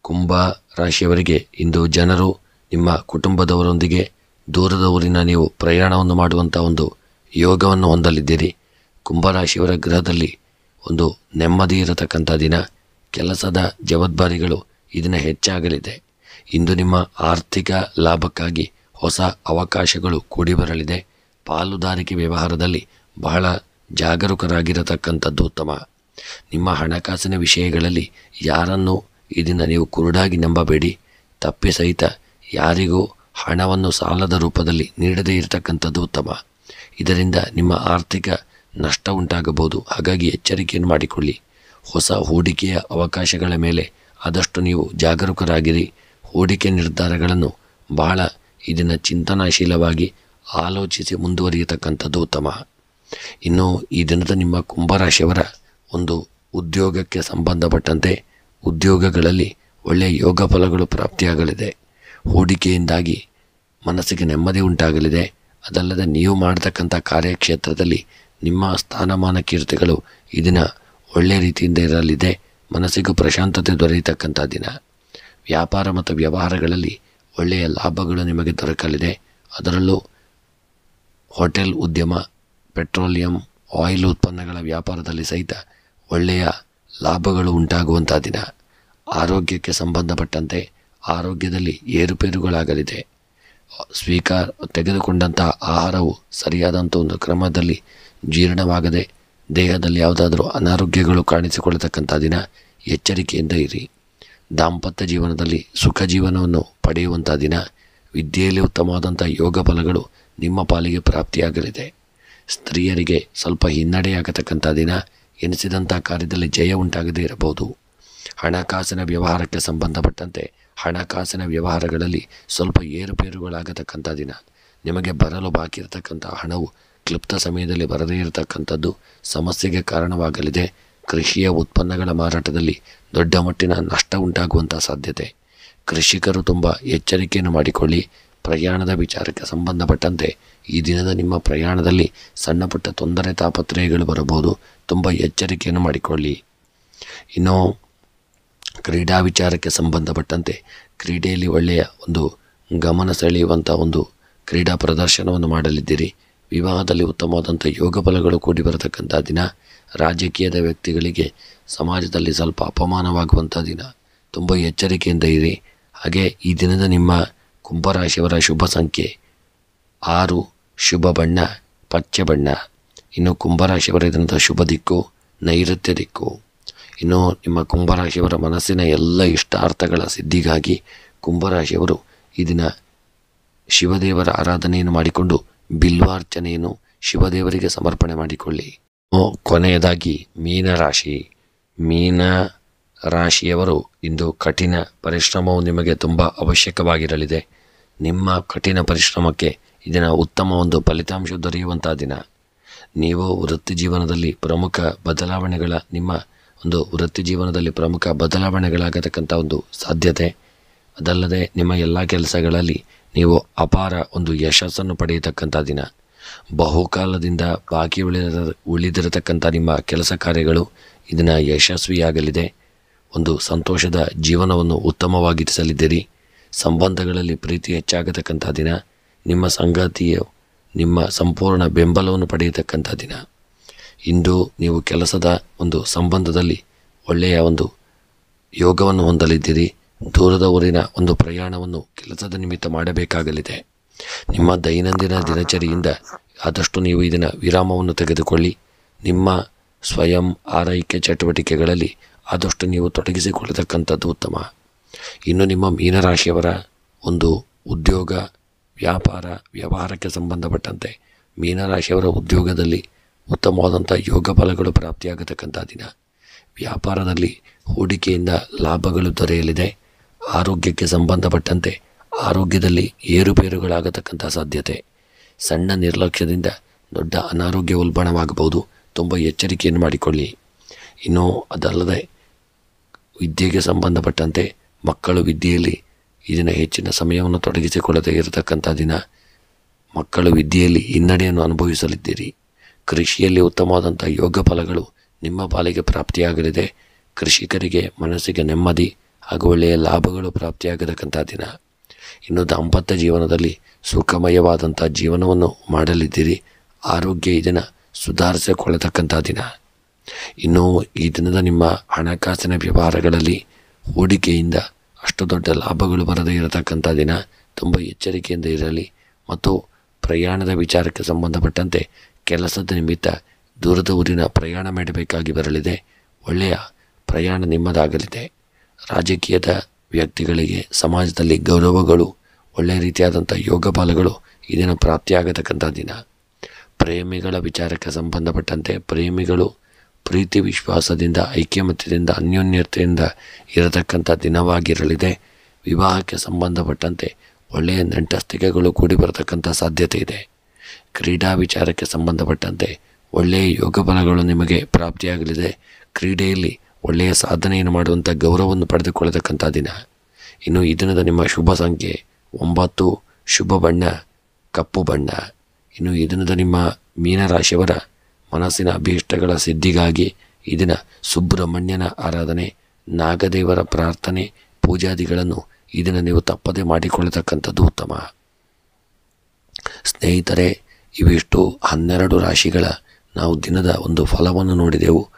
Speaker 1: ಕುಂಭ ರಾಶಿಯವರಿಗೆ ಇಂದು ಜನರು ನಿಮ್ಮ ಕುಟುಂಬದವರೊಂದಿಗೆ ದೂರದ ಊರಿನ ನೀವು ಪ್ರಯಾಣವನ್ನು ಮಾಡುವಂಥ ಒಂದು ಯೋಗವನ್ನು ಹೊಂದಲಿದ್ದೀರಿ. ಕುಂಭರಾಶಿಯವರ ಗೃಹದಲ್ಲಿ ಒಂದು ನೆಮ್ಮದಿ ಇರತಕ್ಕಂಥ ದಿನ. ಕೆಲಸದ ಜವಾಬ್ದಾರಿಗಳು ಇದನ್ನು ಹೆಚ್ಚಾಗಲಿದೆ. ಇಂದು ನಿಮ್ಮ ಆರ್ಥಿಕ ಲಾಭಕ್ಕಾಗಿ ಹೊಸ ಅವಕಾಶಗಳು ಕೂಡಿ ಬರಲಿದೆ. ಪಾಲುದಾರಿಕೆ ವ್ಯವಹಾರದಲ್ಲಿ ಬಹಳ ಜಾಗರೂಕರಾಗಿರತಕ್ಕಂಥದ್ದು ಉತ್ತಮ. ನಿಮ್ಮ ಹಣಕಾಸಿನ ವಿಷಯಗಳಲ್ಲಿ ಯಾರನ್ನು ಈ ದಿನ ನೀವು ಕುರುಡಾಗಿ ನಂಬಬೇಡಿ. ತಪ್ಪಿ ಸಹಿತ ಯಾರಿಗೂ ಹಣವನ್ನು ಸಾಲದ ರೂಪದಲ್ಲಿ ನೀಡದೇ ಇರತಕ್ಕಂಥದ್ದು ಉತ್ತಮ. ಇದರಿಂದ ನಿಮ್ಮ ಆರ್ಥಿಕ ನಷ್ಟ ಉಂಟಾಗಬಹುದು. ಹಾಗಾಗಿ ಎಚ್ಚರಿಕೆಯನ್ನು ಮಾಡಿಕೊಳ್ಳಿ. ಹೊಸ ಹೂಡಿಕೆಯ ಅವಕಾಶಗಳ ಮೇಲೆ ಆದಷ್ಟು ನೀವು ಜಾಗರೂಕರಾಗಿರಿ. ಹೂಡಿಕೆ ನಿರ್ಧಾರಗಳನ್ನು ಬಹಳ ಇದನ್ನು ಚಿಂತನಾಶೀಲವಾಗಿ ಆಲೋಚಿಸಿ ಮುಂದುವರಿಯತಕ್ಕಂಥದ್ದು ಉತ್ತಮ. ಇನ್ನು ಈ ದಿನದ ನಿಮ್ಮ ಕುಂಭರಾಶಿಯವರ ಒಂದು ಉದ್ಯೋಗಕ್ಕೆ ಸಂಬಂಧಪಟ್ಟಂತೆ ಉದ್ಯೋಗಗಳಲ್ಲಿ ಒಳ್ಳೆಯ ಯೋಗ ಫಲಗಳು ಪ್ರಾಪ್ತಿಯಾಗಲಿದೆ. ಹೂಡಿಕೆಯಿಂದಾಗಿ ಮನಸ್ಸಿಗೆ ನೆಮ್ಮದಿ ಉಂಟಾಗಲಿದೆ. ಅದಲ್ಲದೆ ನೀವು ಮಾಡತಕ್ಕಂಥ ಕಾರ್ಯಕ್ಷೇತ್ರದಲ್ಲಿ ನಿಮ್ಮ ಸ್ಥಾನಮಾನ ಕೀರ್ತಿಗಳು ಈ ದಿನ ಒಳ್ಳೆಯ ರೀತಿಯಿಂದ ಇರಲಿದೆ. ಮನಸ್ಸಿಗೂ ಪ್ರಶಾಂತತೆ ದೊರೆಯತಕ್ಕಂಥ ದಿನ. ವ್ಯಾಪಾರ ಮತ್ತು ವ್ಯವಹಾರಗಳಲ್ಲಿ ಒಳ್ಳೆಯ ಲಾಭಗಳು ನಿಮಗೆ ದೊರಕಲಿದೆ. ಅದರಲ್ಲೂ ಹೋಟೆಲ್ ಉದ್ಯಮ, ಪೆಟ್ರೋಲಿಯಂ, ಆಯಿಲ್ ಉತ್ಪನ್ನಗಳ ವ್ಯಾಪಾರದಲ್ಲಿ ಸಹಿತ ಒಳ್ಳೆಯ ಲಾಭಗಳು ಉಂಟಾಗುವಂಥ ದಿನ. ಆರೋಗ್ಯಕ್ಕೆ ಸಂಬಂಧಪಟ್ಟಂತೆ ಆರೋಗ್ಯದಲ್ಲಿ ಏರುಪೇರುಗಳಾಗಲಿದೆ. ತೆಗೆದುಕೊಂಡಂಥ ಆಹಾರವು ಸರಿಯಾದಂಥ ಒಂದು ಕ್ರಮದಲ್ಲಿ ಜೀರ್ಣವಾಗದೆ ದೇಹದಲ್ಲಿ ಯಾವುದಾದರೂ ಅನಾರೋಗ್ಯಗಳು ಕಾಣಿಸಿಕೊಳ್ಳತಕ್ಕಂಥ ದಿನ. ಎಚ್ಚರಿಕೆಯಿಂದ ಇರಿ. ದಾಂಪತ್ಯ ಜೀವನದಲ್ಲಿ ಸುಖ ಜೀವನವನ್ನು ಪಡೆಯುವಂಥ ದಿನ. ವಿದ್ಯೆಯಲ್ಲಿ ಉತ್ತಮವಾದಂಥ ಯೋಗ ಫಲಗಳು ನಿಮ್ಮ ಪಾಲಿಗೆ ಪ್ರಾಪ್ತಿಯಾಗಲಿದೆ. ಸ್ತ್ರೀಯರಿಗೆ ಸ್ವಲ್ಪ ಹಿನ್ನಡೆಯಾಗತಕ್ಕಂಥ ದಿನ. ಎನಿಸಿದಂಥ ಕಾರ್ಯದಲ್ಲಿ ಜಯ ಉಂಟಾಗದೇ ಇರಬಹುದು. ಹಣಕಾಸಿನ ವ್ಯವಹಾರಕ್ಕೆ ಸಂಬಂಧಪಟ್ಟಂತೆ ಹಣಕಾಸಿನ ವ್ಯವಹಾರಗಳಲ್ಲಿ ಸ್ವಲ್ಪ ಏರುಪೇರುಗಳಾಗತಕ್ಕಂಥ ದಿನ. ನಿಮಗೆ ಬರಲು ಬಾಕಿ ಇರತಕ್ಕಂಥ ಹಣವು ಕ್ಲಿಪ್ತ ಸಮಯದಲ್ಲಿ ಬರದೇ ಇರತಕ್ಕಂಥದ್ದು ಸಮಸ್ಯೆಗೆ ಕಾರಣವಾಗಲಿದೆ. ಕೃಷಿಯ ಉತ್ಪನ್ನಗಳ ಮಾರಾಟದಲ್ಲಿ ದೊಡ್ಡ ಮಟ್ಟಿನ ನಷ್ಟ ಉಂಟಾಗುವಂಥ ಸಾಧ್ಯತೆ. ಕೃಷಿಕರು ತುಂಬ ಎಚ್ಚರಿಕೆಯನ್ನು ಮಾಡಿಕೊಳ್ಳಿ. ಪ್ರಯಾಣದ ವಿಚಾರಕ್ಕೆ ಸಂಬಂಧಪಟ್ಟಂತೆ ಈ ದಿನದ ನಿಮ್ಮ ಪ್ರಯಾಣದಲ್ಲಿ ಸಣ್ಣ ಪುಟ್ಟ ತೊಂದರೆ ತಾಪತ್ರಯಗಳು ಬರಬಹುದು. ತುಂಬ ಎಚ್ಚರಿಕೆಯನ್ನು ಮಾಡಿಕೊಳ್ಳಿ. ಇನ್ನು ಕ್ರೀಡಾ ವಿಚಾರಕ್ಕೆ ಸಂಬಂಧಪಟ್ಟಂತೆ ಕ್ರೀಡೆಯಲ್ಲಿ ಒಳ್ಳೆಯ ಒಂದು ಗಮನ ಸೆಳೆಯುವಂಥ ಒಂದು ಕ್ರೀಡಾ ಪ್ರದರ್ಶನವನ್ನು ಮಾಡಲಿದ್ದೀರಿ. ವಿವಾಹದಲ್ಲಿ ಉತ್ತಮವಾದಂಥ ಯೋಗ ಫಲಗಳು ಕೂಡಿ ಬರತಕ್ಕಂಥ ದಿನ. ರಾಜಕೀಯದ ವ್ಯಕ್ತಿಗಳಿಗೆ ಸಮಾಜದಲ್ಲಿ ಸ್ವಲ್ಪ ಅಪಮಾನವಾಗುವಂಥ ದಿನ. ತುಂಬ ಎಚ್ಚರಿಕೆಯಿಂದ ಇರಿ. ಹಾಗೆ ಈ ದಿನದ ನಿಮ್ಮ ಕುಂಭರಾಶಿಯವರ ಶುಭ ಸಂಖ್ಯೆ 6, ಶುಭ ಬಣ್ಣ ಪಚ್ಚೆ ಬಣ್ಣ. ಇನ್ನು ಕುಂಭರಾಶಿಯವರ ದಿನದ ಶುಭ ದಿಕ್ಕು ನೈಋತ್ಯ ದಿಕ್ಕು. ಇನ್ನು ನಿಮ್ಮ ಕುಂಭರಾಶಿಯವರ ಮನಸ್ಸಿನ ಎಲ್ಲ ಇಷ್ಟಾರ್ಥಗಳ ಸಿದ್ಧಿಗಾಗಿ ಕುಂಭರಾಶಿಯವರು ಈ ದಿನ ಶಿವದೇವರ ಆರಾಧನೆಯನ್ನು ಮಾಡಿಕೊಂಡು ಬಿಲ್ವಾರ್ಚನೆಯನ್ನು ಶಿವದೇವರಿಗೆ ಸಮರ್ಪಣೆ ಮಾಡಿಕೊಳ್ಳಿ. ಕೊನೆಯದಾಗಿ ಮೀನರಾಶಿ. ಮೀನ ರಾಶಿಯವರು ಇಂದು ಕಠಿಣ ಪರಿಶ್ರಮವು ನಿಮಗೆ ತುಂಬ ಅವಶ್ಯಕವಾಗಿರಲಿದೆ. ನಿಮ್ಮ ಕಠಿಣ ಪರಿಶ್ರಮಕ್ಕೆ ಇದನ್ನು ಉತ್ತಮ ಒಂದು ಫಲಿತಾಂಶ ದೊರೆಯುವಂಥ ದಿನ. ನೀವು ವೃತ್ತಿ ಜೀವನದಲ್ಲಿ ಪ್ರಮುಖ ಬದಲಾವಣೆಗಳಾಗತಕ್ಕಂಥ ಒಂದು ಸಾಧ್ಯತೆ. ಅದಲ್ಲದೆ ನಿಮ್ಮ ಎಲ್ಲ ಕೆಲಸಗಳಲ್ಲಿ ನೀವು ಅಪಾರ ಒಂದು ಯಶಸ್ಸನ್ನು ಪಡೆಯತಕ್ಕಂಥ ದಿನ. ಬಹುಕಾಲದಿಂದ ಬಾಕಿ ಉಳಿದಿರತಕ್ಕಂಥ ನಿಮ್ಮ ಕೆಲಸ ಕಾರ್ಯಗಳು ಇದನ್ನು ಯಶಸ್ವಿಯಾಗಲಿದೆ. ಒಂದು ಸಂತೋಷದ ಜೀವನವನ್ನು ಉತ್ತಮವಾಗಿರಿಸಲಿದ್ದೀರಿ. ಸಂಬಂಧಗಳಲ್ಲಿ ಪ್ರೀತಿ ಹೆಚ್ಚಾಗತಕ್ಕಂಥ ದಿನ. ನಿಮ್ಮ ಸಂಗಾತಿಯು ನಿಮ್ಮ ಸಂಪೂರ್ಣ ಬೆಂಬಲವನ್ನು ಪಡೆಯತಕ್ಕಂಥ ದಿನ. ಇಂದು ನೀವು ಕೆಲಸದ ಒಂದು ಸಂಬಂಧದಲ್ಲಿ ಒಳ್ಳೆಯ ಒಂದು ಯೋಗವನ್ನು ಹೊಂದಲಿದ್ದೀರಿ. ದೂರದ ಊರಿನ ಒಂದು ಪ್ರಯಾಣವನ್ನು ಕೆಲಸದ ನಿಮಿತ್ತ ಮಾಡಬೇಕಾಗಲಿದೆ. ನಿಮ್ಮ ದೈನಂದಿನ ದಿನಚರಿಯಿಂದ ಆದಷ್ಟು ನೀವು ಇದನ್ನು ವಿರಾಮವನ್ನು ತೆಗೆದುಕೊಳ್ಳಿ. ನಿಮ್ಮ ಸ್ವಯಂ ಆರೈಕೆ ಚಟುವಟಿಕೆಗಳಲ್ಲಿ ಆದಷ್ಟು ನೀವು ತೊಡಗಿಸಿಕೊಳ್ಳತಕ್ಕಂಥದ್ದು ಉತ್ತಮ. ಇನ್ನು ನಿಮ್ಮ ಮೀನರಾಶಿಯವರ ಒಂದು ಉದ್ಯೋಗ, ವ್ಯಾಪಾರ, ವ್ಯವಹಾರಕ್ಕೆ ಸಂಬಂಧಪಟ್ಟಂತೆ ಮೀನರಾಶಿಯವರ ಉದ್ಯೋಗದಲ್ಲಿ ಉತ್ತಮವಾದಂಥ ಯೋಗ ಫಲಗಳು ಪ್ರಾಪ್ತಿಯಾಗತಕ್ಕಂಥ ದಿನ. ವ್ಯಾಪಾರದಲ್ಲಿ ಹೂಡಿಕೆಯಿಂದ ಲಾಭಗಳು ದೊರೆಯಲಿದೆ. ಆರೋಗ್ಯಕ್ಕೆ ಸಂಬಂಧಪಟ್ಟಂತೆ ಆರೋಗ್ಯದಲ್ಲಿ ಏರುಪೇರುಗಳಾಗತಕ್ಕಂಥ ಸಾಧ್ಯತೆ. ಸಣ್ಣ ನಿರ್ಲಕ್ಷ್ಯದಿಂದ ದೊಡ್ಡ ಅನಾರೋಗ್ಯ ಉಲ್ಬಣವಾಗಬಹುದು. ತುಂಬ ಎಚ್ಚರಿಕೆಯನ್ನು ಮಾಡಿಕೊಳ್ಳಿ. ಇನ್ನು ಅದಲ್ಲದೆ ವಿದ್ಯೆಗೆ ಸಂಬಂಧಪಟ್ಟಂತೆ ಮಕ್ಕಳು ವಿದ್ಯೆಯಲ್ಲಿ ಇದನ್ನು ಹೆಚ್ಚಿನ ಸಮಯವನ್ನು ತೊಡಗಿಸಿಕೊಳ್ಳದೆ ಇರತಕ್ಕಂಥ ದಿನ. ಮಕ್ಕಳು ವಿದ್ಯೆಯಲ್ಲಿ ಹಿನ್ನಡೆಯನ್ನು ಅನುಭವಿಸಲಿದ್ದೀರಿ. ಕೃಷಿಯಲ್ಲಿ ಉತ್ತಮವಾದಂಥ ಯೋಗ ಫಲಗಳು ನಿಮ್ಮ ಪಾಲಿಗೆ ಪ್ರಾಪ್ತಿಯಾಗಲಿದೆ. ಕೃಷಿಕರಿಗೆ ಮನಸ್ಸಿಗೆ ನೆಮ್ಮದಿ ಹಾಗೂ ಒಳ್ಳೆಯ ಲಾಭಗಳು ಪ್ರಾಪ್ತಿಯಾಗತಕ್ಕಂಥ ದಿನ. ಇನ್ನು ದಾಂಪತ್ಯ ಜೀವನದಲ್ಲಿ ಸುಖಮಯವಾದಂಥ ಜೀವನವನ್ನು ಮಾಡಲಿದ್ದೀರಿ. ಆರೋಗ್ಯ ಇದನ್ನು ಸುಧಾರಿಸಿಕೊಳ್ಳತಕ್ಕಂಥ ದಿನ. ಇನ್ನು ಈ ದಿನದ ನಿಮ್ಮ ಹಣಕಾಸಿನ ವ್ಯವಹಾರಗಳಲ್ಲಿ ಹೂಡಿಕೆಯಿಂದ ಅಷ್ಟು ದೊಡ್ಡ ಲಾಭಗಳು ಬರದೇ ಇರತಕ್ಕಂಥ ದಿನ. ತುಂಬ ಎಚ್ಚರಿಕೆಯಿಂದ ಇರಲಿ. ಮತ್ತು ಪ್ರಯಾಣದ ವಿಚಾರಕ್ಕೆ ಸಂಬಂಧಪಟ್ಟಂತೆ ಕೆಲಸದ ನಿಮಿತ್ತ ದೂರದ ಊರಿನ ಪ್ರಯಾಣ ಮಾಡಬೇಕಾಗಿ ಬರಲಿದೆ. ಒಳ್ಳೆಯ ಪ್ರಯಾಣ ನಿಮ್ಮದಾಗಲಿದೆ. ರಾಜಕೀಯದ ವ್ಯಕ್ತಿಗಳಿಗೆ ಸಮಾಜದಲ್ಲಿ ಗೌರವಗಳು, ಒಳ್ಳೆಯ ರೀತಿಯಾದಂಥ ಯೋಗ ಫಲಗಳು ಇದನ್ನು ಪ್ರಾಪ್ತಿಯಾಗತಕ್ಕಂಥ ದಿನ. ಪ್ರೇಮಿಗಳ ವಿಚಾರಕ್ಕೆ ಸಂಬಂಧಪಟ್ಟಂತೆ ಪ್ರೇಮಿಗಳು ಪ್ರೀತಿ ವಿಶ್ವಾಸದಿಂದ, ಐಕ್ಯಮತ್ಯದಿಂದ, ಅನ್ಯೋನ್ಯತೆಯಿಂದ ಇರತಕ್ಕಂಥ ದಿನವಾಗಿರಲಿದೆ. ವಿವಾಹಕ್ಕೆ ಸಂಬಂಧಪಟ್ಟಂತೆ ಒಳ್ಳೆಯ ನೆಂಟಸ್ತಿಕೆಗಳು ಕೂಡಿ ಬರತಕ್ಕಂಥ ಸಾಧ್ಯತೆ ಇದೆ. ಕ್ರೀಡಾ ವಿಚಾರಕ್ಕೆ ಸಂಬಂಧಪಟ್ಟಂತೆ ಒಳ್ಳೆಯ ಯೋಗ ಫಲಗಳು ನಿಮಗೆ ಪ್ರಾಪ್ತಿಯಾಗಲಿದೆ. ಕ್ರೀಡೆಯಲ್ಲಿ ಒಳ್ಳೆಯ ಸಾಧನೆಯನ್ನು ಮಾಡುವಂಥ ಗೌರವವನ್ನು ಪಡೆದುಕೊಳ್ಳತಕ್ಕಂಥ ದಿನ. ಇನ್ನು ಈ ದಿನದ ನಿಮ್ಮ ಶುಭ ಸಂಖ್ಯೆ 9, ಶುಭ ಬಣ್ಣ ಕಪ್ಪು ಬಣ್ಣ. ಇನ್ನು ಈ ದಿನದ ನಿಮ್ಮ ಮೀನರಾಶಿಯವರ ಮನಸ್ಸಿನ ಅಭೀಷ್ಟಗಳ ಸಿದ್ಧಿಗಾಗಿ ಈ ದಿನ ಸುಬ್ರಹ್ಮಣ್ಯನ ಆರಾಧನೆ, ನಾಗದೇವರ ಪ್ರಾರ್ಥನೆ, ಪೂಜಾದಿಗಳನ್ನು ಈ ದಿನ ನೀವು ತಪ್ಪದೆ ಮಾಡಿಕೊಳ್ಳತಕ್ಕಂಥದ್ದು ಉತ್ತಮ. ಸ್ನೇಹಿತರೆ, ಇವಿಷ್ಟು 12 ರಾಶಿಗಳ ನಾವು ದಿನದ ಒಂದು ಫಲವನ್ನು ನೋಡಿದೆವು.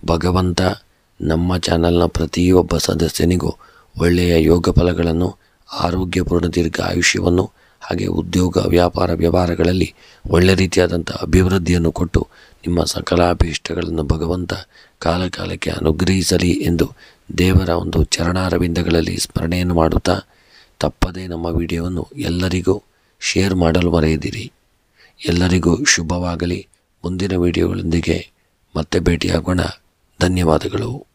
Speaker 1: ಭಗವಂತ ನಮ್ಮ ಚಾನಲ್ನ ಪ್ರತಿಯೊಬ್ಬ ಸದಸ್ಯನಿಗೂ ಒಳ್ಳೆಯ ಯೋಗ ಫಲಗಳನ್ನು, ಆರೋಗ್ಯಪೂರ್ಣ ದೀರ್ಘ ಆಯುಷ್ಯವನ್ನು, ಹಾಗೆ ಉದ್ಯೋಗ, ವ್ಯಾಪಾರ, ವ್ಯವಹಾರಗಳಲ್ಲಿ ಒಳ್ಳೆ ರೀತಿಯಾದಂಥ ಅಭಿವೃದ್ಧಿಯನ್ನು ಕೊಟ್ಟು ನಿಮ್ಮ ಸಕಲ ಅಭೀಷ್ಟಗಳನ್ನು ಭಗವಂತ ಕಾಲಕಾಲಕ್ಕೆ ಅನುಗ್ರಹಿಸಲಿ ಎಂದು ದೇವರ ಒಂದು ಚರಣಾರವಿಂದಗಳಲ್ಲಿ ಸ್ಮರಣೆಯನ್ನು ಮಾಡುತ್ತಾ, ತಪ್ಪದೇ ನಮ್ಮ ವಿಡಿಯೋವನ್ನು ಎಲ್ಲರಿಗೂ ಶೇರ್ ಮಾಡಲು ಮರೆಯದಿರಿ. ಎಲ್ಲರಿಗೂ ಶುಭವಾಗಲಿ. ಮುಂದಿನ ವಿಡಿಯೋಗಳೊಂದಿಗೆ ಮತ್ತೆ ಭೇಟಿಯಾಗೋಣ. ಧನ್ಯವಾದಗಳು.